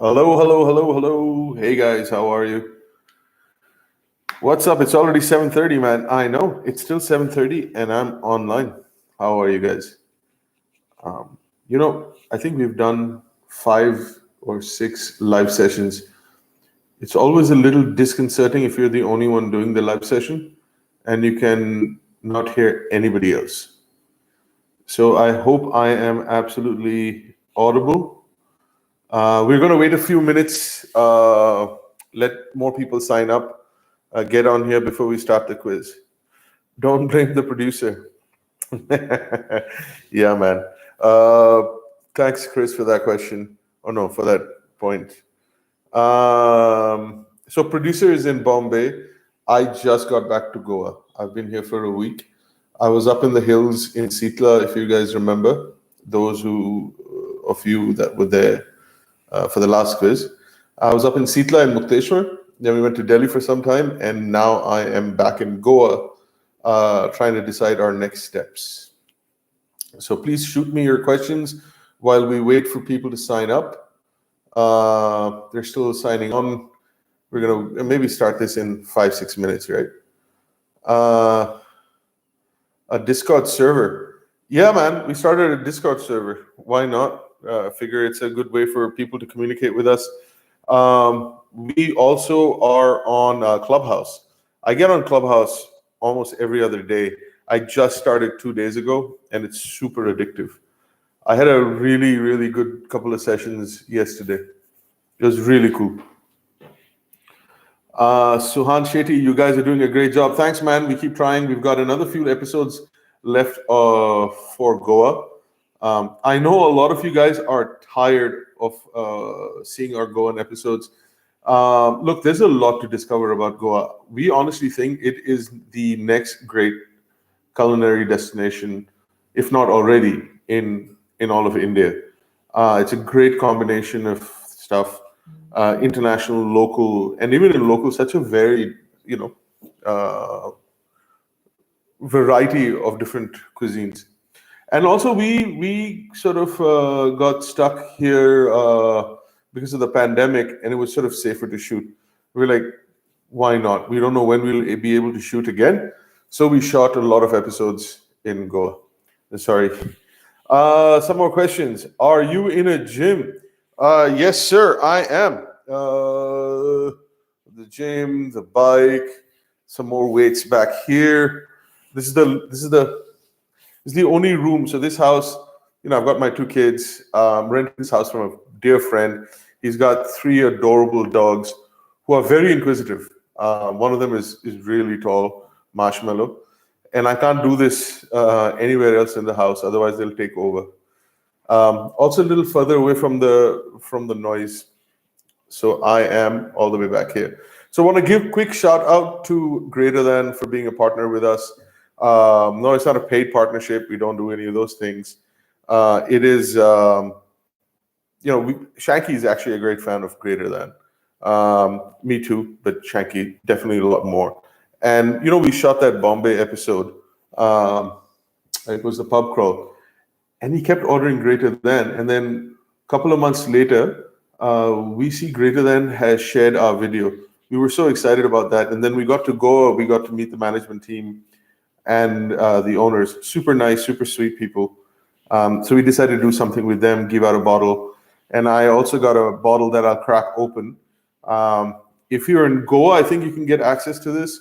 Hello, hello, hello, hello. Hey guys, how are you? What's up? It's already 7:30, man. I know. It's still 7:30 and I'm online. How are you guys? I think we've done 5 or 6 live sessions. It's always a little disconcerting if you're the only one doing the live session and you can not hear anybody else. So I hope I am absolutely audible. We're going to wait a few minutes, let more people sign up, get on here before we start the quiz. Don't blame the producer. Yeah, man. Uh, Thanks, Chris, for that question. Oh, no, for that point. So, producer is in Bombay. I just got back to Goa. I've been here for a week. I was up in the hills in Sitla, if you guys remember, those who of you that were there for the last quiz. I was up in Sitla and Mukteshwar. Then we went to Delhi for some time, and now I am back in Goa, trying to decide our next steps. So please shoot me your questions while we wait for people to sign up. They're still signing on. We're gonna maybe start this in 5 6 minutes, right? Uh, a Discord server. Yeah, man, we started a Discord server. Why not? Figure it's a good way for people to communicate with us. We also are on Clubhouse. I get on Clubhouse almost every other day. I just started 2 days ago, and it's super addictive. I had a really, really good couple of sessions yesterday. It was really cool. Suhan Shetty, you guys are doing a great job. Thanks, man. We keep trying. We've got another few episodes left for Goa. I know a lot of you guys are tired of seeing our Goan episodes. Look, there's a lot to discover about Goa. We honestly think it is the next great culinary destination, if not already, in all of India. It's a great combination of stuff, international, local, and even in local, such a varied, you know, uh, variety of different cuisines. And also, we sort of got stuck here because of the pandemic, and it was sort of safer to shoot. We're like, why not? We don't know when we'll be able to shoot again, so we shot a lot of episodes in Goa. Sorry. Some more questions. Are you in a gym? Yes, sir. I am. The gym, the bike, some more weights back here. This is the only room. So this house, I've got my 2 kids. Renting this house from a dear friend. He's got 3 adorable dogs who are very inquisitive. One of them is really tall, Marshmallow, and I can't do this anywhere else in the house. Otherwise, they'll take over. Also, a little further away from the noise. So I am all the way back here. So I want to give quick shout out to Greater Than for being a partner with us. No, it's not a paid partnership. We don't do any of those things. It is, Shanky is actually a great fan of Greater Than. Me too, but Shanky definitely a lot more. And we shot that Bombay episode. Um, it was the pub crawl, and he kept ordering Greater Than. And then a couple of months later, we see Greater Than has shared our video. We were so excited about that, and then we got to go. We got to meet the management team and the owners. Super nice, super sweet people. So we decided to do something with them, give out a bottle, and I also got a bottle that I'll crack open. If you're in Goa, I think you can get access to this.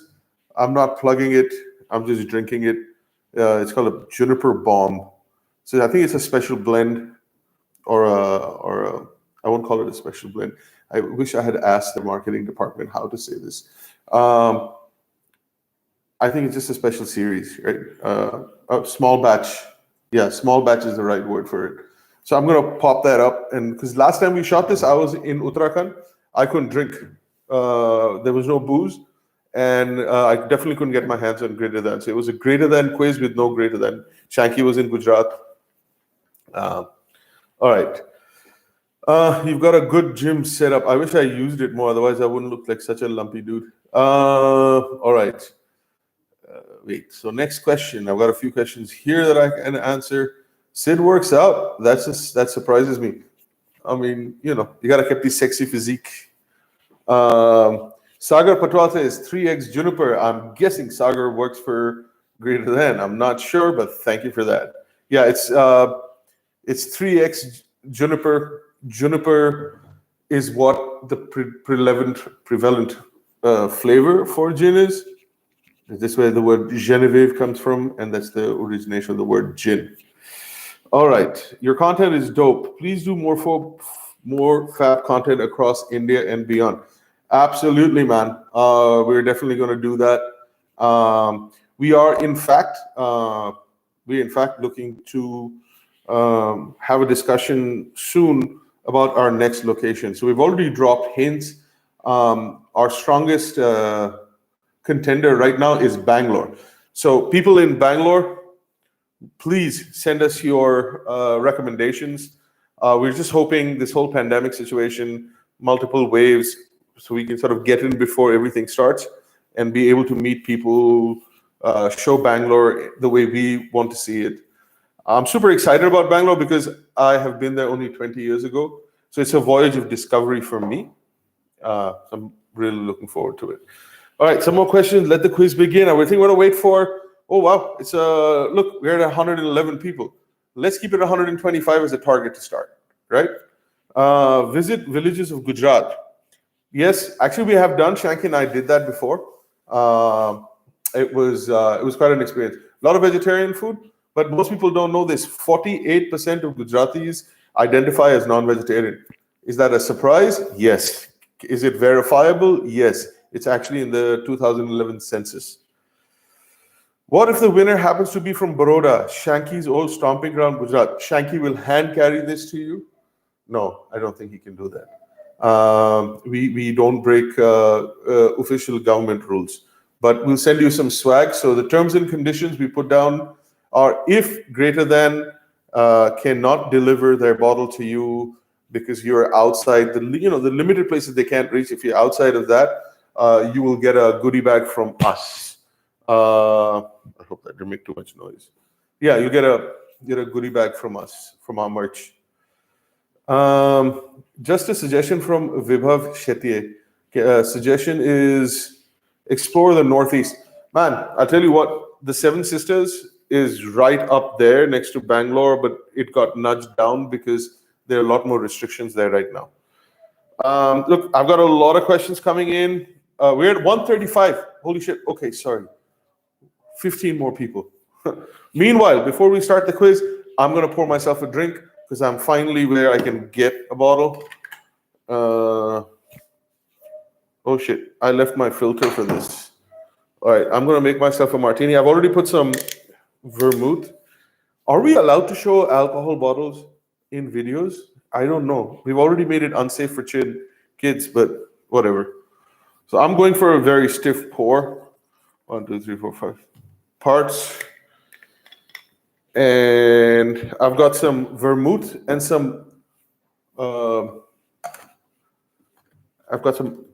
I'm not plugging it. I'm just drinking it. It's called a Juniper Bomb. So I think it's a special blend, or I won't call it a special blend. I wish I had asked the marketing department how to say this. Um, I think it's just a special series, right? A small batch. Yeah, small batch is the right word for it. So I'm gonna pop that up, and because last time we shot this, I was in Uttarakhand. I couldn't drink. There was no booze, and I definitely couldn't get my hands on Greater Than. So it was a Greater Than quiz with no Greater Than. Shanky was in Gujarat. Uh, all right. You've got a good gym setup. I wish I used it more, otherwise I wouldn't look like such a lumpy dude. All right. Wait. So next question. I've got a few questions here that I can answer. Sid works out. That surprises me. I mean, you gotta keep the sexy physique. Sagar Patwal is 3x Juniper. I'm guessing Sagar works for Greater Than. I'm not sure, but thank you for that. Yeah, it's 3x Juniper. Juniper is what the prevalent flavor for gin is. This where the word Genevieve comes from, and that's the origination of the word gin. All right, your content is dope. Please do more fab content across India and beyond. Absolutely, man. We're definitely going to do that. We are, in fact, looking to have a discussion soon about our next location. So we've already dropped hints. Our strongest contender right now is Bangalore. So people in Bangalore, please send us your recommendations. We're just hoping this whole pandemic situation, multiple waves, so we can sort of get in before everything starts and be able to meet people, show Bangalore the way we want to see it. I'm super excited about Bangalore because I have been there only 20 years ago. So it's a voyage of discovery for me. So I'm really looking forward to it. All right, some more questions. Let the quiz begin. I think we're going to wait for, oh, wow. It's look, we're at 111 people. Let's keep it 125 as a target to start, right? Visit villages of Gujarat. Yes, actually, we have done. Shanky and I did that before. It was quite an experience. A lot of vegetarian food, but most people don't know this. 48% of Gujaratis identify as non-vegetarian. Is that a surprise? Yes. Is it verifiable? Yes. It's actually in the 2011 census. What if the winner happens to be from Baroda, Shanky's old stomping ground, Gujarat? Shanky will hand carry this to you? No, I don't think he can do that. We don't break official government rules, but we'll send you some swag. So the terms and conditions we put down are if Greater Than cannot deliver their bottle to you because you're outside the limited places they can't reach. If you're outside of that, you will get a goodie bag from us. I hope that didn't make too much noise. Yeah, you get a goodie bag from us, from our merch. Just a suggestion from Vibhav Shetye. Suggestion is explore the Northeast. Man, I'll tell you what, the Seven Sisters is right up there next to Bangalore, but it got nudged down because there are a lot more restrictions there right now. Look, I've got a lot of questions coming in. We're at 135. Holy shit. Okay, sorry. 15 more people. Meanwhile, before we start the quiz, I'm going to pour myself a drink because I'm finally where I can get a bottle. Oh shit, I left my filter for this. All right, I'm going to make myself a martini. I've already put some vermouth. Are we allowed to show alcohol bottles in videos? I don't know. We've already made it unsafe for kids, but whatever. So I'm going for a very stiff pour. 1, 2, 3, 4, 5 parts. And I've got some vermouth and some I've got some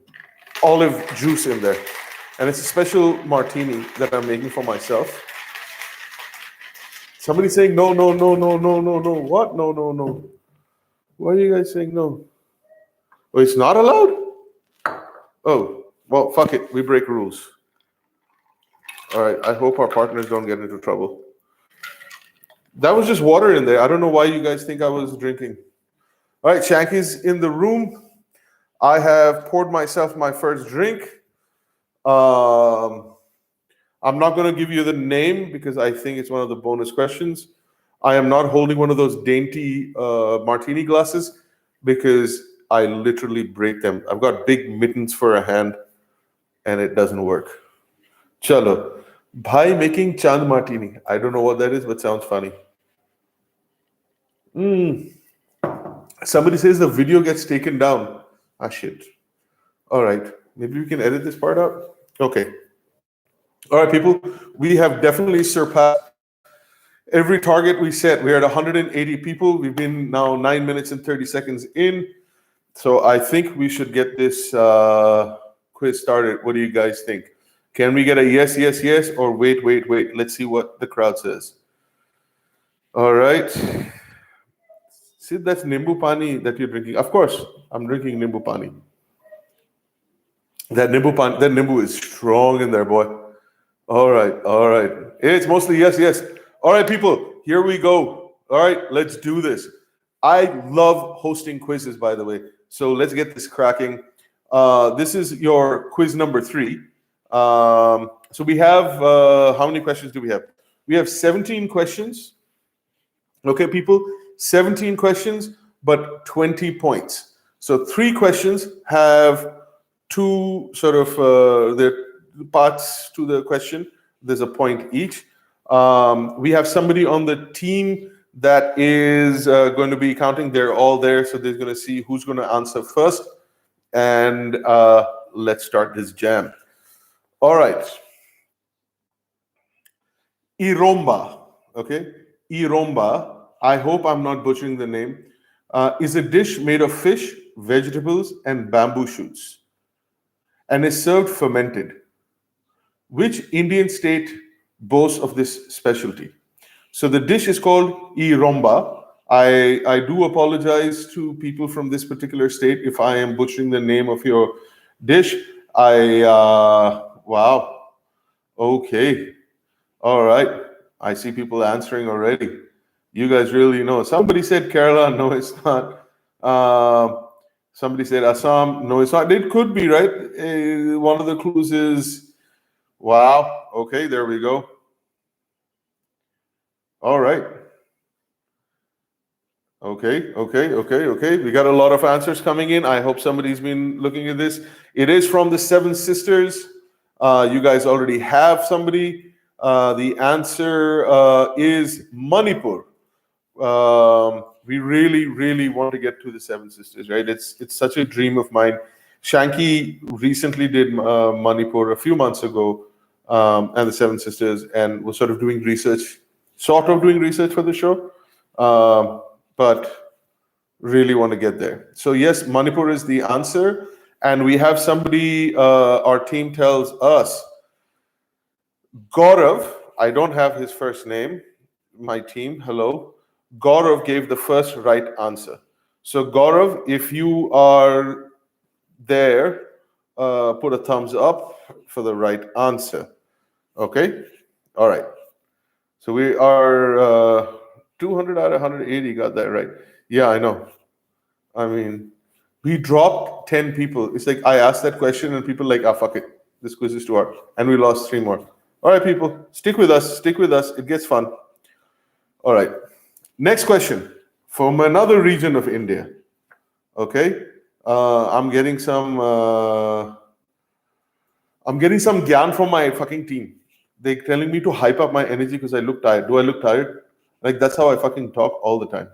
olive juice in there. And it's a special martini that I'm making for myself. Somebody's saying no. What? No. Why are you guys saying no? Oh, it's not allowed? Oh, well, fuck it. We break rules. All right, I hope our partners don't get into trouble. That was just water in there. I don't know why you guys think I was drinking. All right, Shanky's in the room. I have poured myself my first drink. I'm not going to give you the name because I think it's one of the bonus questions. I am not holding one of those dainty martini glasses because I literally break them. I've got big mittens for a hand and it doesn't work. Chalo. Bhai making Chand martini. I don't know what that is, but sounds funny. Somebody says the video gets taken down. Ah, shit. All right. Maybe we can edit this part out. Okay. All right, people. We have definitely surpassed every target we set. We're at 180 people. We've been now 9 minutes and 30 seconds in. So I think we should get this quiz started. What do you guys think? Can we get a yes, or wait? Let's see what the crowd says. All right. Sid, that's nimbu pani that you're drinking. Of course, I'm drinking nimbu pani. That nimbu is strong in there, boy. All right, all right. It's mostly yes, yes. All right, people, here we go. All right, let's do this. I love hosting quizzes, by the way. So let's get this cracking. This is your quiz number 3. So we have, how many questions do we have? We have 17 questions. Okay, people, 17 questions, but 20 points. So 3 questions have 2 sort of the parts to the question. There's a point each. We have somebody on the team that is going to be counting. They're all there, so they're going to see who's going to answer first. And let's start this jam. All right. Iromba, okay? Iromba, I hope I'm not butchering the name, is a dish made of fish, vegetables, and bamboo shoots, and is served fermented. Which Indian state boasts of this specialty? So the dish is called Iromba. I do apologize to people from this particular state if I am butchering the name of your dish. Wow. Okay. All right. I see people answering already. You guys really know. Somebody said Kerala. No, it's not. Somebody said Assam. No, it's not. It could be, right? One of the clues is, wow. Okay, there we go. All right. Okay. We got a lot of answers coming in. I hope somebody's been looking at this. It is from the Seven Sisters. You guys already have somebody. The answer is Manipur. We really want to get to the Seven Sisters, right? It's such a dream of mine. Shanky recently did Manipur a few months ago, and the Seven Sisters, and was sort of doing research for the show, but really want to get there. So yes, Manipur is the answer, and we have somebody. Our team tells us, Gaurav. I don't have his first name. My team, hello. Gaurav gave the first right answer. So Gaurav, if you are there, put a thumbs up for the right answer. Okay? All right. So we are 200 out of 180 got that right. Yeah, I know. I mean, we dropped 10 people. It's like I asked that question and people like, fuck it. This quiz is too hard. And we lost 3 more. All right, people, stick with us. It gets fun. All right. Next question from another region of India. Okay. I'm getting some gyan from my fucking team. They're telling me to hype up my energy because I look tired. Do I look tired? Like, that's how I fucking talk all the time.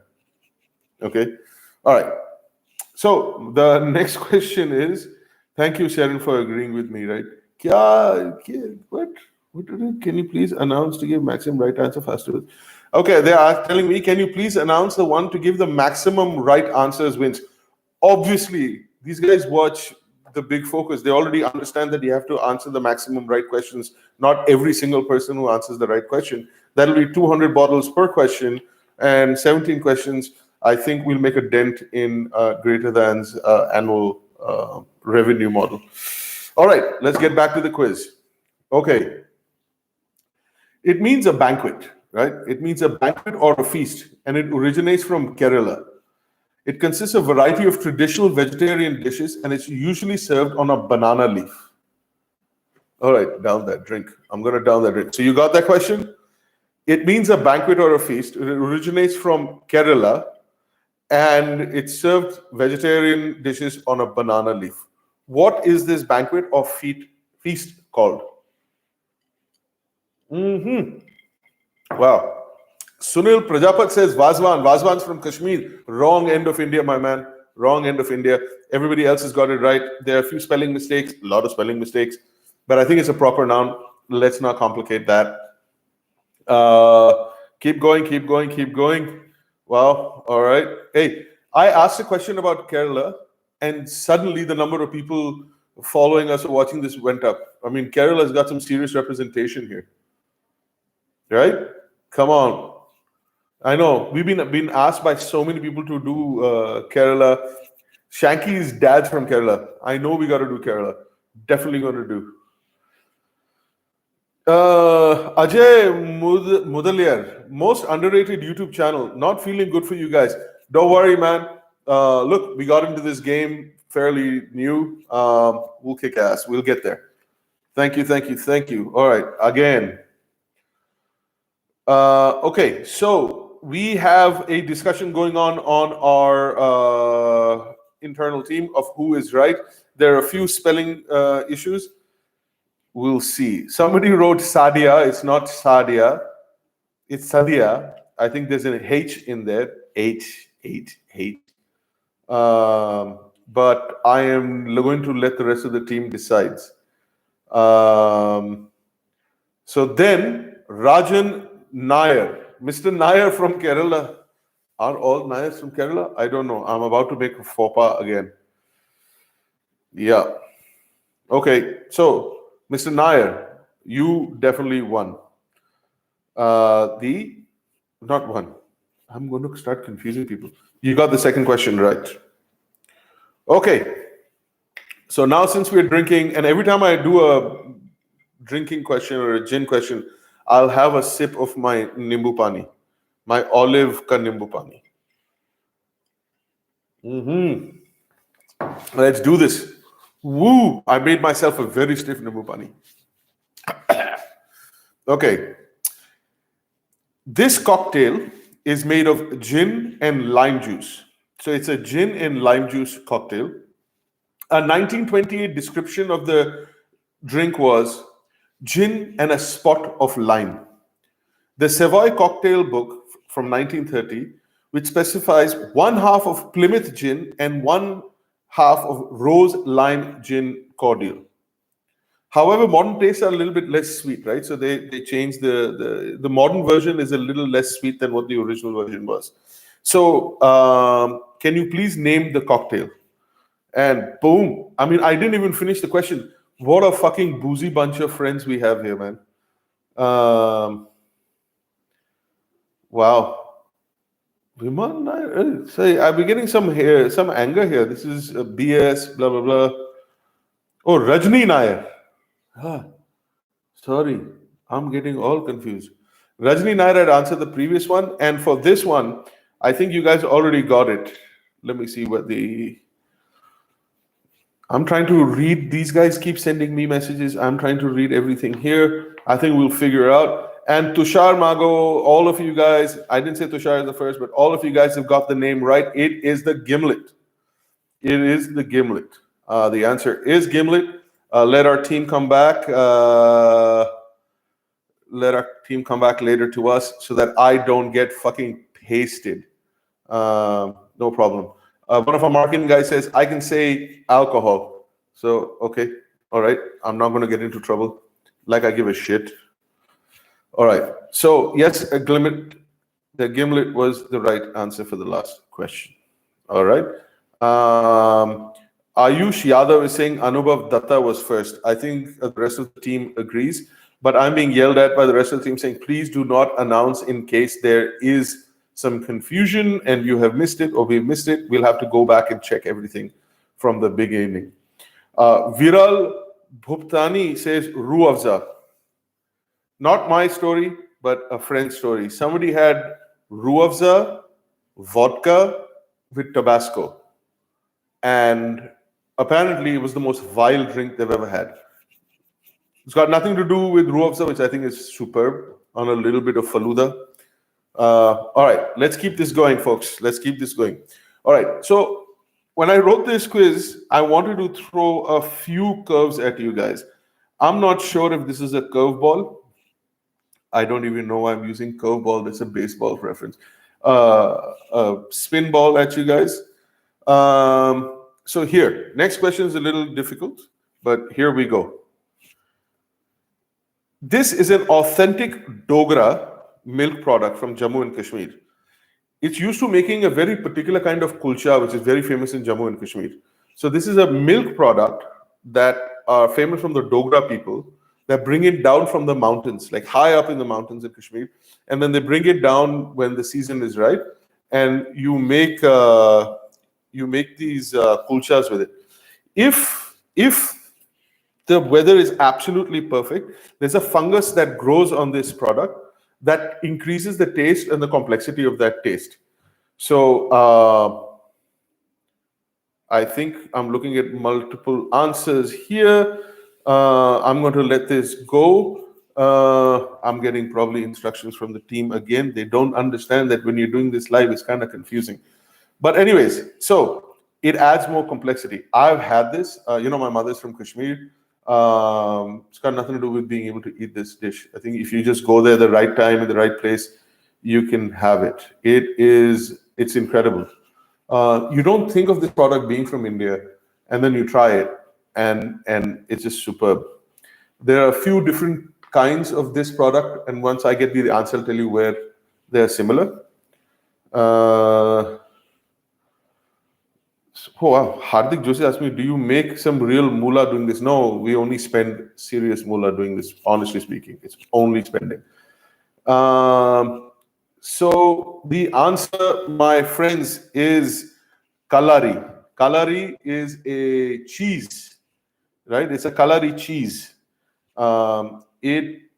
Okay. All right. So the next question is, thank you, Sharon, for agreeing with me, right? What? Can you please announce to give maximum right answer faster? Okay, they are telling me, can you please announce the one to give the maximum right answers wins? Obviously, these guys watch the Big Focus. They already understand that you have to answer the maximum right questions. Not every single person who answers the right question. That'll be 200 bottles per question and 17 questions. I think we'll make a dent in Greater Than's annual revenue model. All right, let's get back to the quiz. Okay. It means a banquet, right? It means a banquet or a feast, and it originates from Kerala. It consists of a variety of traditional vegetarian dishes, and it's usually served on a banana leaf. All right, down that drink. I'm going to down that drink. So you got that question? It means a banquet or a feast. It originates from Kerala, and it's served vegetarian dishes on a banana leaf. What is this banquet or feast called? Wow. Sunil Prajapat says Vazwan. Vazwan's from Kashmir. Wrong end of India, my man. Wrong end of India. Everybody else has got it right. There are a few spelling mistakes, a lot of spelling mistakes, but I think it's a proper noun. Let's not complicate that. Keep going. Wow. All right. Hey, I asked a question about Kerala, and suddenly the number of people following us or watching this went up. I mean, Kerala's got some serious representation here. Right? Come on. I know we've been asked by so many people to do Kerala. Shanky's dad's from Kerala. I know we got to do Kerala. Definitely going to do. Ajay Mudaliar, most underrated YouTube channel. Not feeling good for you guys. Don't worry, man. Look, we got into this game fairly new. We'll kick ass. We'll get there. Thank you, thank you, thank you. All right, again. Okay, so we have a discussion going on our internal team of who is right. There are a few spelling issues. We'll see. Somebody wrote Sadia. It's not Sadia. It's Sadia. I think there's an H in there. H. But I am going to let the rest of the team decide. So then Rajan Nair, Mr. Nair from Kerala. Are all Nairs from Kerala? I don't know. I'm about to make a faux pas again. Yeah. Okay. So, Mr. Nair, you definitely won. Not one. I'm going to start confusing people. You got the second question right. Okay. So now since we're drinking, and every time I do a drinking question or a gin question, I'll have a sip of my nimbu pani, my olive ka nimbu pani. Let's do this. Woo! I made myself a very stiff nimbu pani. Okay. This cocktail is made of gin and lime juice. So it's a gin and lime juice cocktail. A 1928 description of the drink was gin and a spot of lime. The Savoy Cocktail Book from 1930, which specifies 1/2 of Plymouth gin and 1/2 of rose lime gin cordial. However, modern tastes are a little bit less sweet, right? So they changed the modern version is a little less sweet than what the original version was. So can you please name the cocktail? And boom. I mean, I didn't even finish the question. What a fucking boozy bunch of friends we have here, man. Wow. Viman, say I'm getting some anger here. This is BS, blah blah blah. Oh, Rajni Nair. Sorry, I'm getting all confused. Rajni Nair had answered the previous one, and for this one, I think you guys already got it. Let me see what I'm trying to read. These guys keep sending me messages. I'm trying to read everything here. I think we'll figure out. And Tushar Mago, all of you guys, I didn't say Tushar is the first, but all of you guys have got the name right. It is the gimlet. It is the gimlet. The answer is gimlet. Let our team come back. Let our team come back later to us so that I don't get fucking pasted. No problem. One of our marketing guys says, I can say alcohol. So, okay. All right. I'm not going to get into trouble. Like I give a shit. All right. So, yes, the gimlet was the right answer for the last question. All right. Ayush Yadav is saying Anubhav Datta was first. I think the rest of the team agrees. But I'm being yelled at by the rest of the team saying, please do not announce in case there is some confusion and you have missed it or we've missed it. We'll have to go back and check everything from the beginning. Viral Bhuptani says Roo Afza. Not my story, but a friend's story. Somebody had Roo Afza, vodka with Tabasco. And apparently it was the most vile drink they've ever had. It's got nothing to do with Roo Afza, which I think is superb, on a little bit of Faluda. All right, let's keep this going, folks. Let's keep this going. All right, so when I wrote this quiz, I wanted to throw a few curves at you guys. I'm not sure if this is a curveball. I don't even know why I'm using curveball. That's a baseball reference. A spin ball at you guys. So here, next question is a little difficult, but here we go. This is an authentic Dogra milk product from Jammu and Kashmir. It's used to making a very particular kind of kulcha, which is very famous in Jammu and Kashmir. So this is a milk product that are famous from the Dogra people that bring it down from the mountains, like high up in the mountains in Kashmir, and then they bring it down when the season is right, and you make these kulchas with it. If the weather is absolutely perfect, there's a fungus that grows on this product that increases the taste and the complexity of that taste. So I think I'm looking at multiple answers here. I'm going to let this go. I'm getting probably instructions from the team again. They don't understand that when you're doing this live, it's kind of confusing. But anyways, so it adds more complexity. I've had this. My mother's from Kashmir. It's got nothing to do with being able to eat this dish. I think if you just go there the right time in the right place, you can have it. It's incredible. You don't think of this product being from India, and then you try it, and it's just superb. There are a few different kinds of this product, and once I get the answer, I'll tell you where they're similar. Oh wow, Hardik Joshi asked me, do you make some real moolah doing this? No, we only spend serious moolah doing this, honestly speaking. It's only spending. So the answer, my friends, is kalari. Kalari is a cheese, right? It's a kalari cheese. The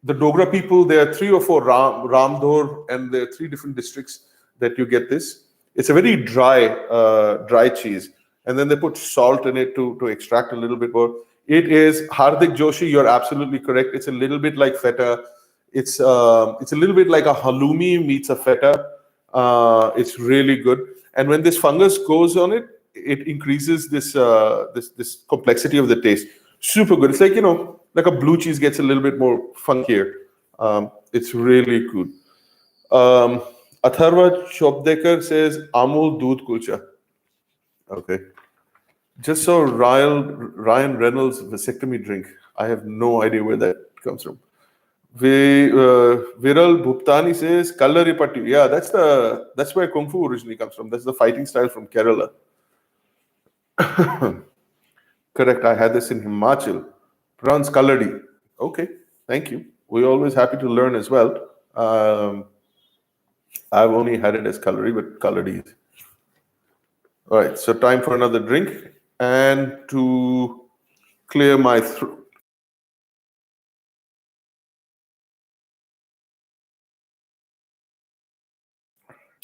Dogra people, there are 3 or 4 Ramdor, and there are 3 different districts that you get this. It's a very dry cheese, and then they put salt in it to extract a little bit more. It is, Hardik Joshi, you're absolutely correct. It's a little bit like feta. It's a little bit like a halloumi meets a feta. It's really good. And when this fungus goes on it, it increases this complexity of the taste. Super good. It's like, like a blue cheese gets a little bit more funkier. It's really good. Atharva Chopdekar says Amul Doodh Kulcha. Okay. Just so Ryan Reynolds vasectomy drink. I have no idea where that comes from. Viral Bhuptani says Kalari Patti. Yeah, that's where Kung Fu originally comes from. That's the fighting style from Kerala. Correct. I had this in Himachal. Pronounced Kaladi. Okay. Thank you. We're always happy to learn as well. I've only had it as Kalari, but Kaladi. All right. So time for another drink and to clear my throat.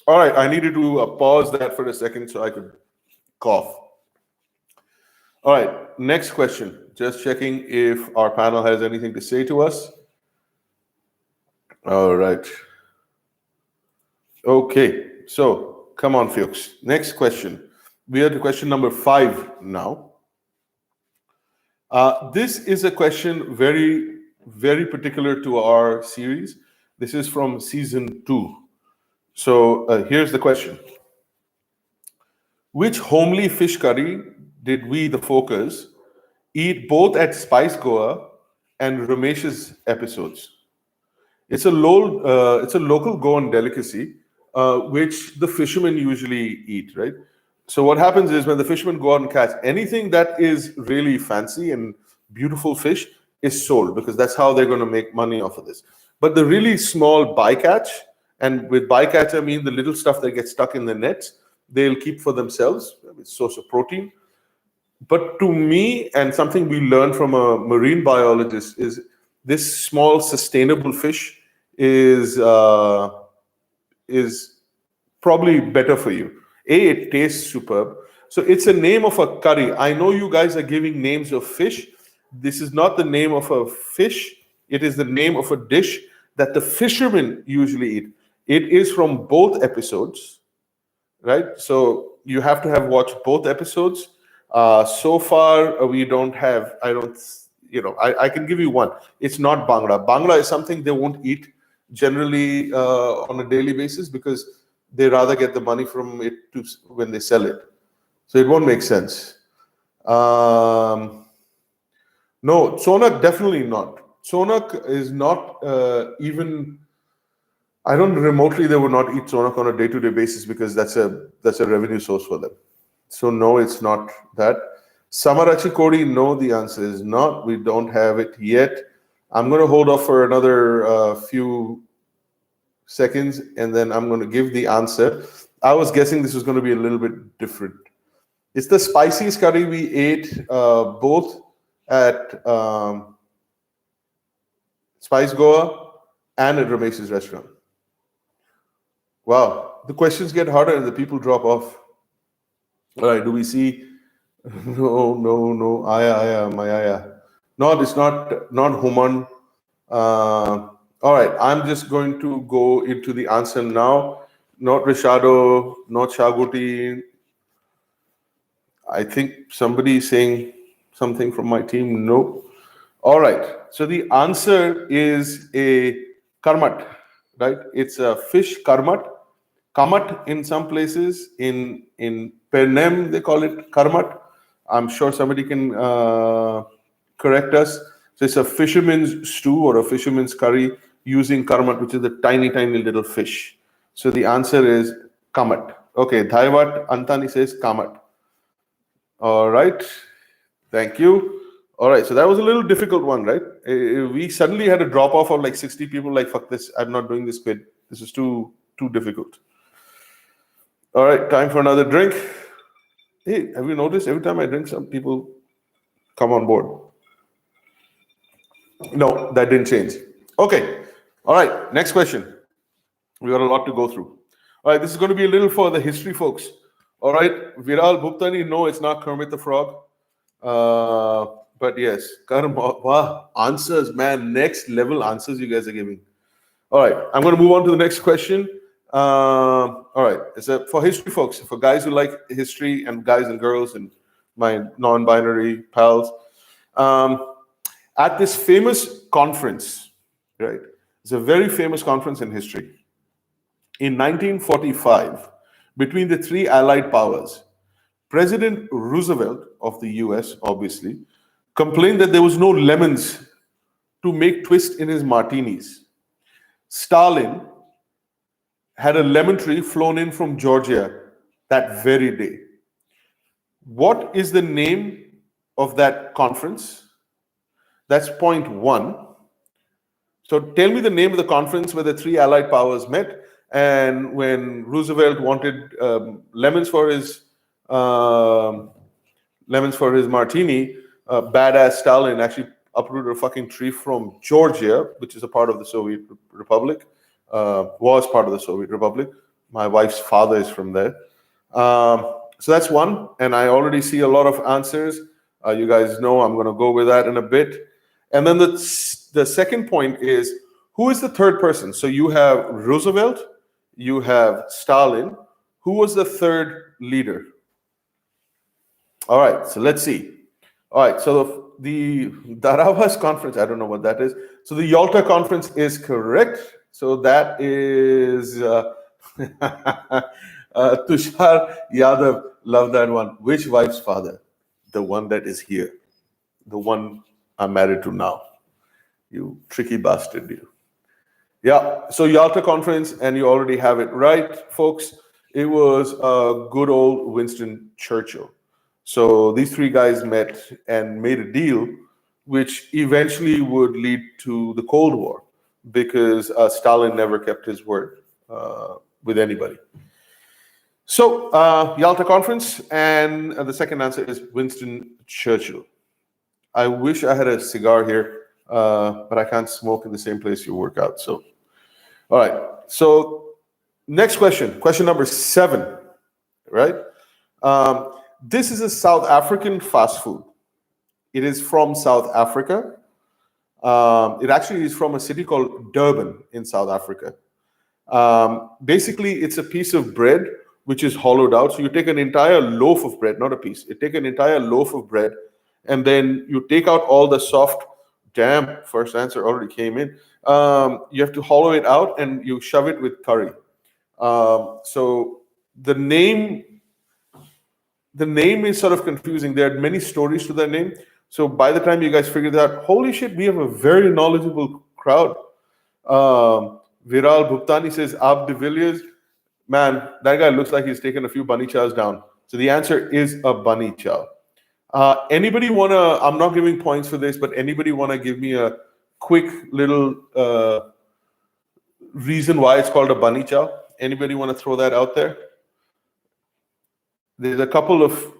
All right, I needed to pause that for a second so I could cough. All right, next question. Just checking if our panel has anything to say to us. All right. Okay, so come on, folks. Next question. We are to question number 5 now. This is a question very, very particular to our series. This is from season 2. So here's the question. Which homely fish curry did we, the Focus, eat both at Spice Goa and Ramesh's episodes? It's a local Goan delicacy, which the fishermen usually eat, right? So what happens is when the fishermen go out and catch anything that is really fancy and beautiful fish is sold, because that's how they're going to make money off of this. But the really small bycatch, and with bycatch I mean the little stuff that gets stuck in the nets, they'll keep for themselves. It's a source of protein. But to me, and something we learned from a marine biologist, is this small sustainable fish is probably better for you. It tastes superb. So it's a name of a curry. I know you guys are giving names of fish. This is not the name of a fish. It is the name of a dish that the fishermen usually eat. It is from both episodes, right? So you have to have watched both episodes. So far, we don't have, I can give you one. It's not bhangra. Bhangra is something they won't eat generally on a daily basis because they rather get the money from it when they sell it. So it won't make sense. No, Sonak, definitely not. Sonak is not even, I don't remotely, they would not eat Sonak on a day-to-day basis because that's a revenue source for them. So no, it's not that. Samarachi Kodi, no, the answer is not. We don't have it yet. I'm going to hold off for another few seconds, and then I'm going to give the answer. I was guessing this was going to be a little bit different. It's the spiciest curry we ate both at Spice Goa and at Ramesh's restaurant. Wow, the questions get harder and the people drop off. All right, do we see? No. Aya, my aya. No, it's not Human. All right, I'm just going to go into the answer now. Not Rishado, not Shaguti. I think somebody is saying something from my team. No. All right. So the answer is a karmat, right? It's a fish karmat. Kamat in some places. In Pernem, they call it karmat. I'm sure somebody can correct us. So it's a fisherman's stew or a fisherman's curry using karmat, which is the tiny, tiny little fish. So the answer is kamat. Okay, Dhaivat Antani says kamat. All right. Thank you. All right. So that was a little difficult one, right? We suddenly had a drop off of like 60 people. Like, fuck this. I'm not doing this quiz. This is too difficult. All right. Time for another drink. Hey, have you noticed every time I drink, some people come on board? No, that didn't change. Okay. All right. Next question. We got a lot to go through. All right. This is going to be a little for the history folks. All right. Viral Bhuptani, no, it's not Kermit the Frog. But yes, wow, answers, man. Next level answers you guys are giving. All right. I'm going to move on to the next question. All right. It's for history folks, for guys who like history and guys and girls and my non-binary pals. At this famous conference, right? It's a very famous conference in history. In 1945, between the three Allied powers, President Roosevelt of the US, obviously, complained that there was no lemons to make twist in his martinis. Stalin had a lemon tree flown in from Georgia that very day. What is the name of that conference? That's point one. So tell me the name of the conference where the three Allied powers met, and when Roosevelt wanted lemons for his martini, badass Stalin actually uprooted a fucking tree from Georgia, which is a part of the Soviet Republic, was part of the Soviet Republic. My wife's father is from there. So that's one, and I already see a lot of answers. You guys know I'm going to go with that in a bit. And then the second point is, who is the third person? So you have Roosevelt, you have Stalin. Who was the third leader? All right, so let's see. All right, so the Daravas conference, I don't know what that is. So the Yalta conference is correct. So that is Tushar Yadav. Love that one. Which wife's father? The one that is here. The one I'm married to now. You tricky bastard, you. Yeah, so Yalta conference, and you already have it right, folks. It was good old Winston Churchill. So these three guys met and made a deal, which eventually would lead to the Cold War, because Stalin never kept his word with anybody. So Yalta conference, and the second answer is Winston Churchill. I wish I had a cigar here, but I can't smoke in the same place you work out. So, all right. So next question number 7, right? This is a South African fast food. It is from South Africa. It actually is from a city called Durban in South Africa. Basically, it's a piece of bread which is hollowed out. So you take an entire loaf of bread, not a piece. You take an entire loaf of bread, and then you take out all the soft, first answer already came in. You have to hollow it out and you shove it with curry. So the name is sort of confusing. There are many stories to that name. So by the time you guys figure that out, holy shit, we have a very knowledgeable crowd. Viral Bhuptani says, Ab de Villiers. Man, that guy looks like he's taken a few bunny chows down. So the answer is a bunny chow. Anybody want to, I'm not giving points for this, but anybody want to give me a quick little reason why it's called a bunny chow? Anybody want to throw that out there? There's a couple of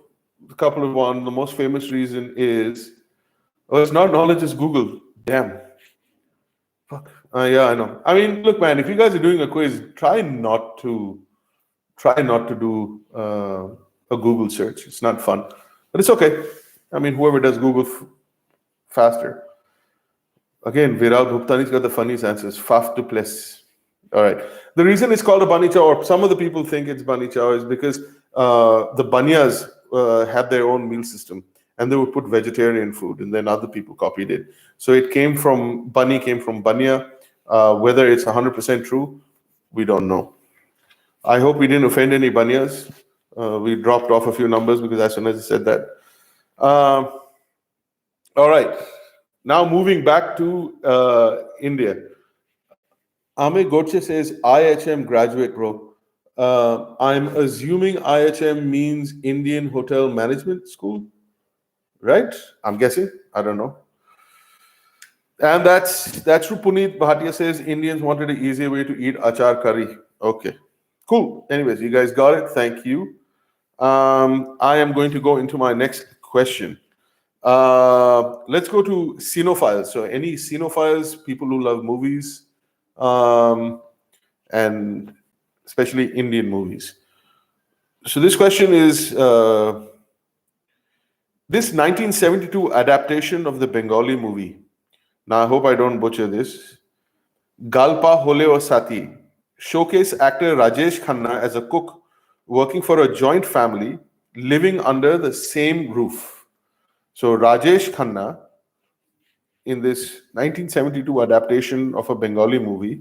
one. The most famous reason is, oh, it's not knowledge, it's Google. Damn. Fuck. Yeah, I know. I mean, look, man, if you guys are doing a quiz, try not to do a Google search. It's not fun, but it's okay. I mean, whoever does Google faster. Again, Viral Bhuptani's got the funniest answers. Faf du Plessis. All right. The reason it's called a bunny chow, or some of the people think it's bunny chow, is because the banyas had their own meal system, and they would put vegetarian food, and then other people copied it. So it came from banya. Whether it's 100% true, we don't know. I hope we didn't offend any banyas. We dropped off a few numbers because as soon as I said that. All right. Now moving back to India. Ame Goche says, IHM graduate, bro. I'm assuming IHM means Indian Hotel Management School, right? I'm guessing. I don't know. And that's true. Puneet Bhatia says Indians wanted an easier way to eat achar curry. Okay, cool. Anyways, you guys got it. Thank you. I am going to go into my next question. Let's go to cinephiles. So any cinephiles, people who love movies, and especially Indian movies. So this question is, this 1972 adaptation of the Bengali movie. Now, I hope I don't butcher this. Galpa Hole or Sati showcase actor Rajesh Khanna as a cook working for a joint family living under the same roof. So Rajesh Khanna, in this 1972 adaptation of a Bengali movie,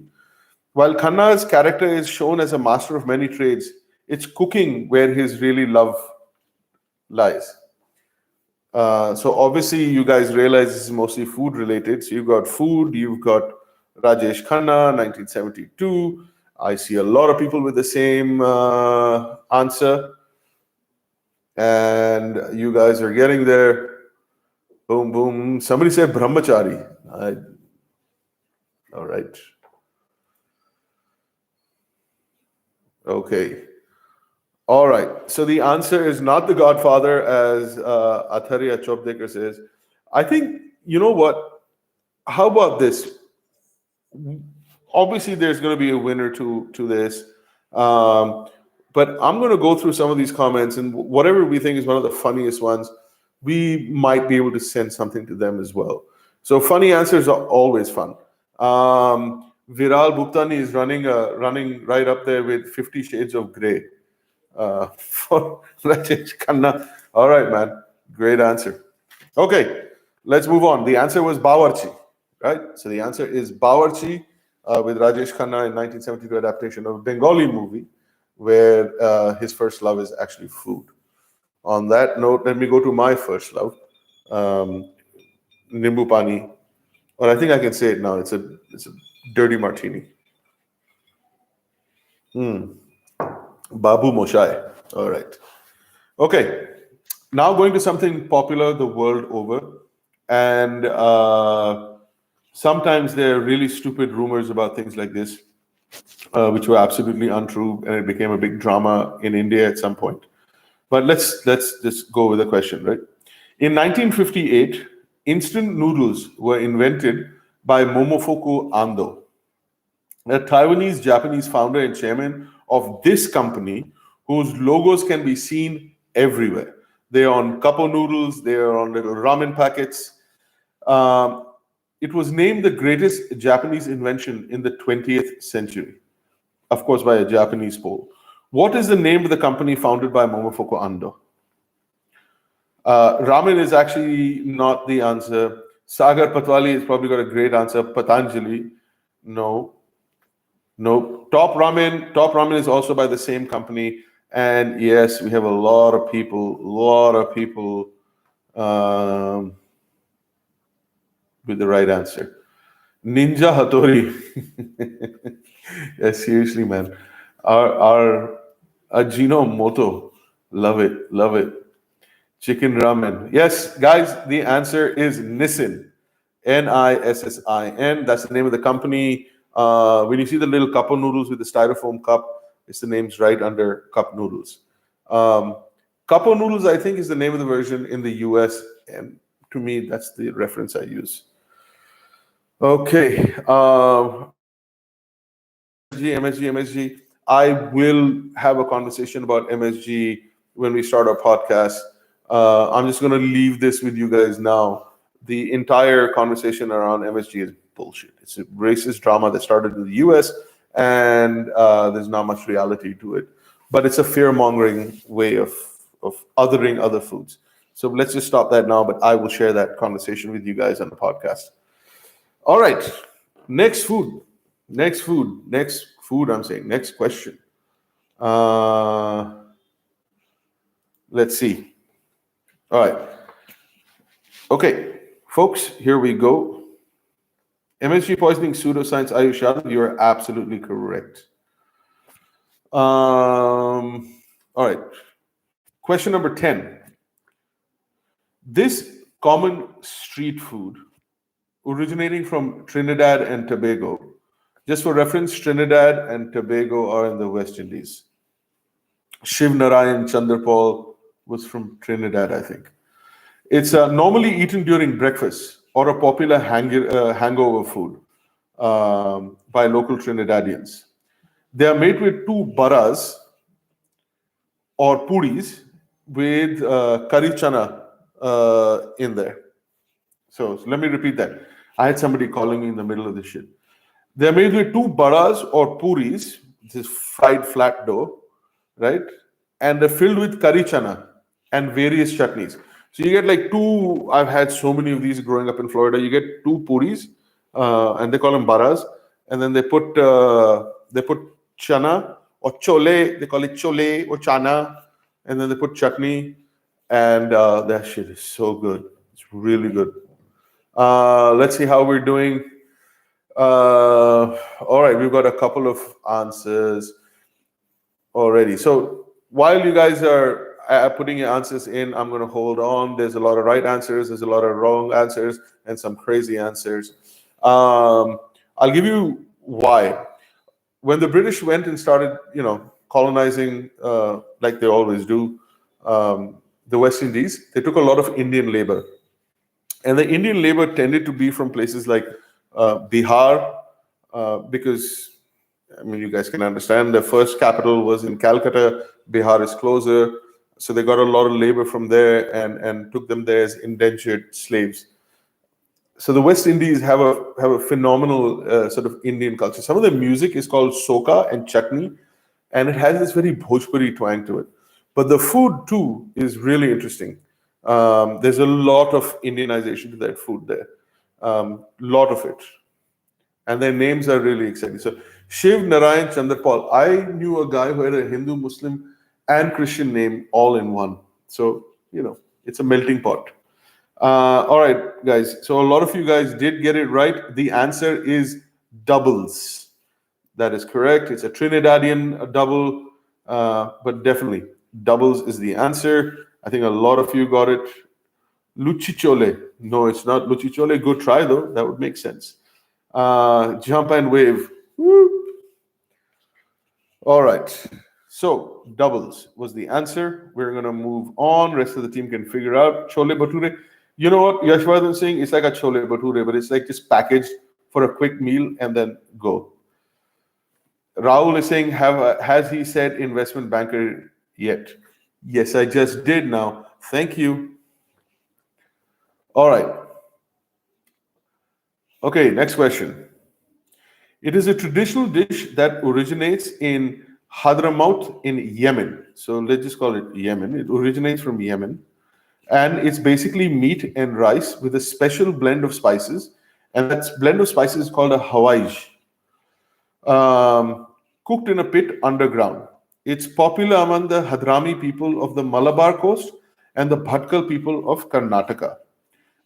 while Khanna's character is shown as a master of many trades, it's cooking where his really love lies. So obviously you guys realize this is mostly food related. So you've got food, you've got Rajesh Khanna, 1972. I see a lot of people with the same answer. And you guys are getting there. Boom, boom. Somebody said Brahmachari. All right. Okay. All right. So the answer is not The Godfather, as Atharya Chopdekar says. I think, you know what? How about this? Obviously, there's going to be a winner to this. But I'm going to go through some of these comments, and whatever we think is one of the funniest ones, we might be able to send something to them as well. So funny answers are always fun. Viral Bhuptani is running right up there with 50 Shades of Grey. For Rajesh Khanna. All right, man. Great answer. Okay, let's move on. The answer was Bawarchi, right? So the answer is Bawarchi with Rajesh Khanna in 1972 adaptation of a Bengali movie where his first love is actually food. On that note, let me go to my first love, Nimbu Pani. Or I think I can say it now. It's a dirty martini. Babu Moshai. All right. Okay. Now going to something popular the world over. And sometimes there are really stupid rumors about things like this, which were absolutely untrue. And it became a big drama in India at some point. But let's just go with the question, right? In 1958, instant noodles were invented by Momofuku Ando, a Taiwanese-Japanese founder and chairman of this company, whose logos can be seen everywhere. They're on cup of noodles, they're on little ramen packets. It was named the greatest Japanese invention in the 20th century, of course, by a Japanese poll. What is the name of the company founded by Momofuku Ando? Ramen is actually not the answer. Sagar Patwali has probably got a great answer. Patanjali, no. Nope. Top Ramen is also by the same company. And yes, we have a lot of people with the right answer. Ninja Hattori. Yes, seriously, man. Our Ajinomoto. Love it. Chicken ramen. Yes, guys, the answer is Nissin. Nissin. That's the name of the company. When you see the little cup of noodles with the styrofoam cup, it's the name's right under cup noodles. Um, Cup of noodles, I think, is the name of the version in the US, and to me, that's the reference I use. Okay. MSG. I will have a conversation about MSG when we start our podcast. I'm just going to leave this with you guys now. The entire conversation around MSG is bullshit. It's a racist drama that started in the US, and there's not much reality to it. But it's a fear mongering way of othering other foods. So let's just stop that now, but I will share that conversation with you guys on the podcast. All right. Next food. I'm saying. Next question. Let's see. All right. Okay, folks, here we go. MSG poisoning pseudoscience. Ayush Yadav, you are absolutely correct. All right. Question number 10. This common street food originating from Trinidad and Tobago. Just for reference, Trinidad and Tobago are in the West Indies. Shiv Narayan Chandrapal was from Trinidad, I think. It's normally eaten during breakfast or a popular hangover food by local Trinidadians. They are made with two baras or puris with curry chana in there. So let me repeat that. I had somebody calling me in the middle of this shit. They're made with two baras or puris, this fried flat dough, right? And they're filled with curry chana and various chutneys. So you get like two. I've had so many of these growing up in Florida. You get two puris, and they call them baras, and then they put chana or chole. They call it chole or chana, and then they put chutney, and that shit is so good. It's really good. Let's see how we're doing. All right, we've got a couple of answers already. So while you guys are putting your answers in, I'm going to hold on. There's a lot of right answers, there's a lot of wrong answers, and some crazy answers. I'll give you why. When the British went and started, colonizing like they always do, the West Indies, they took a lot of Indian labor. And the Indian labor tended to be from places like Bihar, because, I mean, you guys can understand the first capital was in Calcutta. Bihar is closer. So they got a lot of labor from there and took them there as indentured slaves. So the West Indies have a phenomenal sort of Indian culture. Some of the music is called soca and chutney, and it has this very Bhojpuri twang to it. But the food too is really interesting. There's a lot of Indianization to that food there, lot of it, and their names are really exciting. So Shiv Narayan Chandrapal, I knew a guy who had a Hindu, Muslim, and Christian name all in one. So it's a melting pot. All right, guys. So a lot of you guys did get it right. The answer is doubles. That is correct. It's a Trinidadian double, but definitely doubles is the answer. I think a lot of you got it. Luchichole. No, it's not luchichole. Good try, though. That would make sense. Jump and wave. Woo. All right. So doubles was the answer. We're going to move on. Rest of the team can figure out. Chole bhature. You know what Yashvardhan is saying? It's like a chole bhature, but it's like just packaged for a quick meal and then go. Rahul is saying, has he said investment banker yet? Yes, I just did now. Thank you. All right. Okay, next question. It is a traditional dish that originates in Hadramaut in Yemen. So let's just call it Yemen. It originates from Yemen. And it's basically meat and rice with a special blend of spices. And that blend of spices is called a Hawaij. Cooked in a pit underground. It's popular among the Hadrami people of the Malabar coast and the Bhatkal people of Karnataka.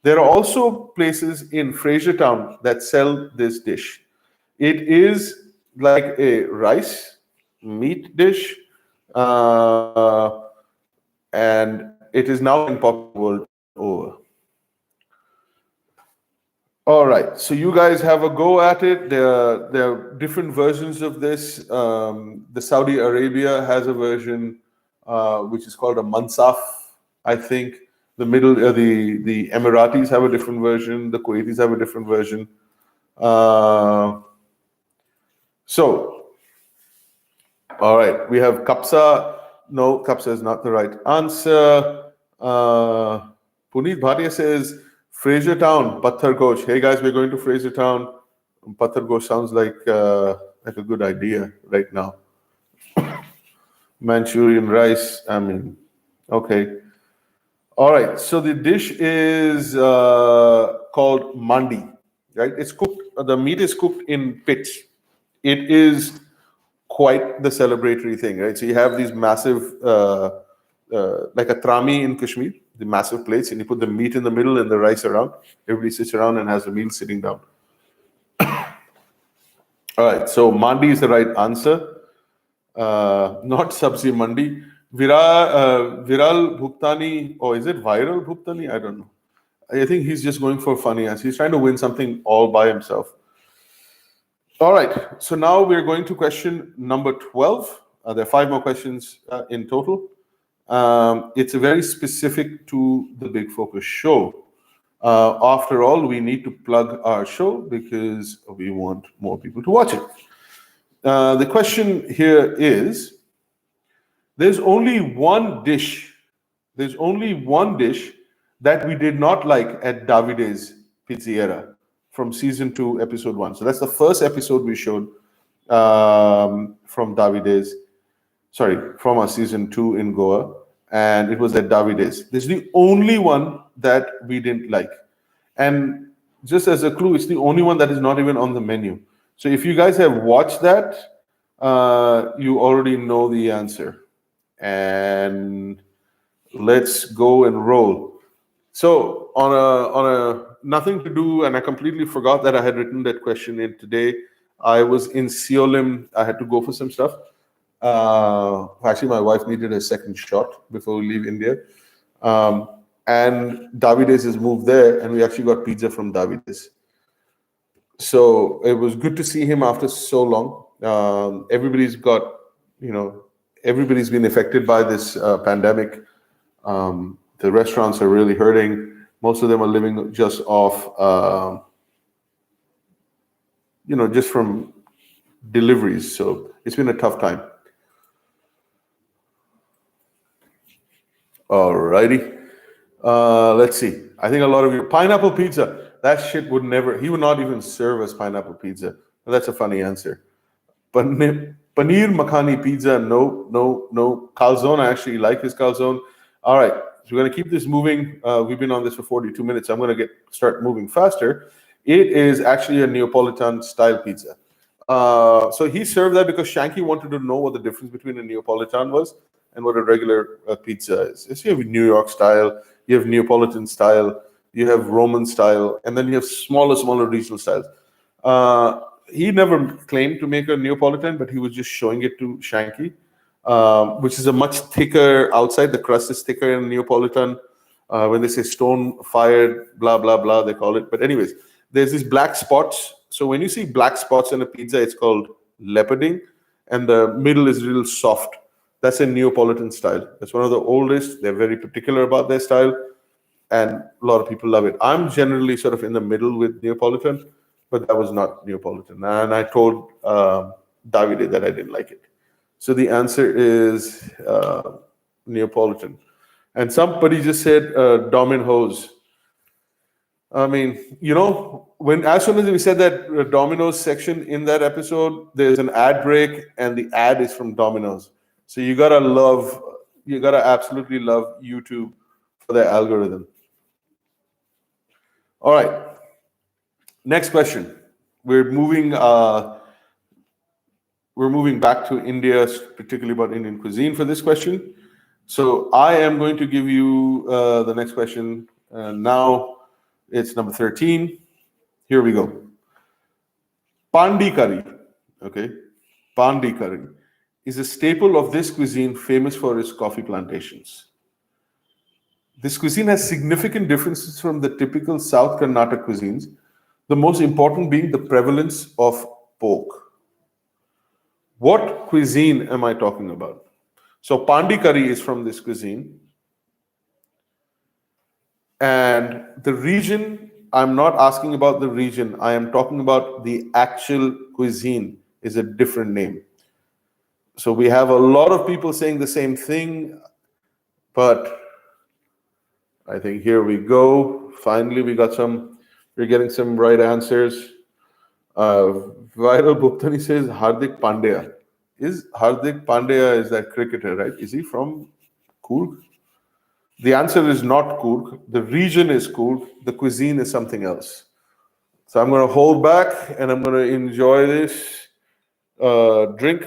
There are also places in Frasertown that sell this dish. It is like a rice meat dish, and it is now in popular world over. All right, so you guys have a go at it. There are different versions of this. The Saudi Arabia has a version which is called a mansaf, I think. The Emiratis have a different version. The Kuwaitis have a different version. Uh, so, all right, we have kapsa. No, kapsa is not the right answer. Puneet Bhatia says Fraser Town, Patthar Ghosh. Hey guys, we're going to Fraser Town. Patthar Ghosh sounds like a good idea right now. Manchurian rice. I mean, okay. All right. So the dish is called mandi. Right? It's cooked. The meat is cooked in pits. It is quite the celebratory thing, right? So you have these massive, like a trami in Kashmir, the massive plates, and you put the meat in the middle and the rice around. Everybody sits around and has a meal sitting down. All right, so mandi is the right answer. Not sabzi mandi. Viral Bhuktani, or is it viral Bhuktani? I don't know. I think he's just going for funny as he's trying to win something all by himself. All right, so now we're going to question number 12. There are 5 more questions in total. It's very specific to the Big Focus show. After all, we need to plug our show because we want more people to watch it. The question here is, there's only one dish that we did not like at Davide's Pizzeria from season 2, episode 1. So that's the first episode we showed from Davide's, from our season 2 in Goa, and it was at Davide's. This is the only one that we didn't like. And just as a clue, it's the only one that is not even on the menu. So if you guys have watched that, you already know the answer. And let's go and roll. So on a nothing to do, and I completely forgot that I had written that question in today. I was in Seolim. I had to go for some stuff. Actually, my wife needed a second shot before we leave India. And Davide's has moved there, and we actually got pizza from Davide's. So it was good to see him after so long. Everybody's been affected by this pandemic. The restaurants are really hurting. Most of them are living just off, just from deliveries. So it's been a tough time. Alrighty. Let's see. I think a lot of you, pineapple pizza, that shit would never, he would not even serve us pineapple pizza. That's a funny answer. Paneer makhani pizza, no. Calzone, I actually like his calzone. All right, so we're going to keep this moving. We've been on this for 42 minutes. I'm going to start moving faster. It is actually a Neapolitan style pizza. So he served that because Shanky wanted to know what the difference between a Neapolitan was and what a regular pizza is. So you have New York style, you have Neapolitan style, you have Roman style, and then you have smaller regional styles. He never claimed to make a Neapolitan, but he was just showing it to Shanky, which is a much thicker outside. The crust is thicker in Neapolitan. When they say stone-fired, blah, blah, blah, they call it. But anyways, there's these black spots. So when you see black spots in a pizza, it's called leoparding, and the middle is real soft. That's a Neapolitan style. That's one of the oldest. They're very particular about their style, and a lot of people love it. I'm generally sort of in the middle with Neapolitan, but that was not Neapolitan. And I told Davide that I didn't like it. So the answer is Neapolitan. And somebody just said Domino's. I mean, as soon as we said that Domino's section in that episode, there's an ad break, and the ad is from Domino's. So you gotta absolutely love YouTube for their algorithm. All right. Next question. We're moving back to India, particularly about Indian cuisine for this question. So I am going to give you the next question. Now it's number 13. Here we go. Pandi curry. Okay. Pandi curry is a staple of this cuisine, famous for its coffee plantations. This cuisine has significant differences from the typical South Karnataka cuisines, The most important being the prevalence of pork. What cuisine am I talking about? So Pandi curry is from this cuisine. And the region, I'm not asking about the region, I am talking about the actual cuisine is a different name. So we have a lot of people saying the same thing, but I think here we go. Finally, we're getting some right answers. Viral Bhuktani says Hardik Pandya. Is Hardik Pandya is that cricketer, right? Is he from Coorg? The answer is not Coorg. The region is Coorg. The cuisine is something else. So I'm going to hold back and I'm going to enjoy this drink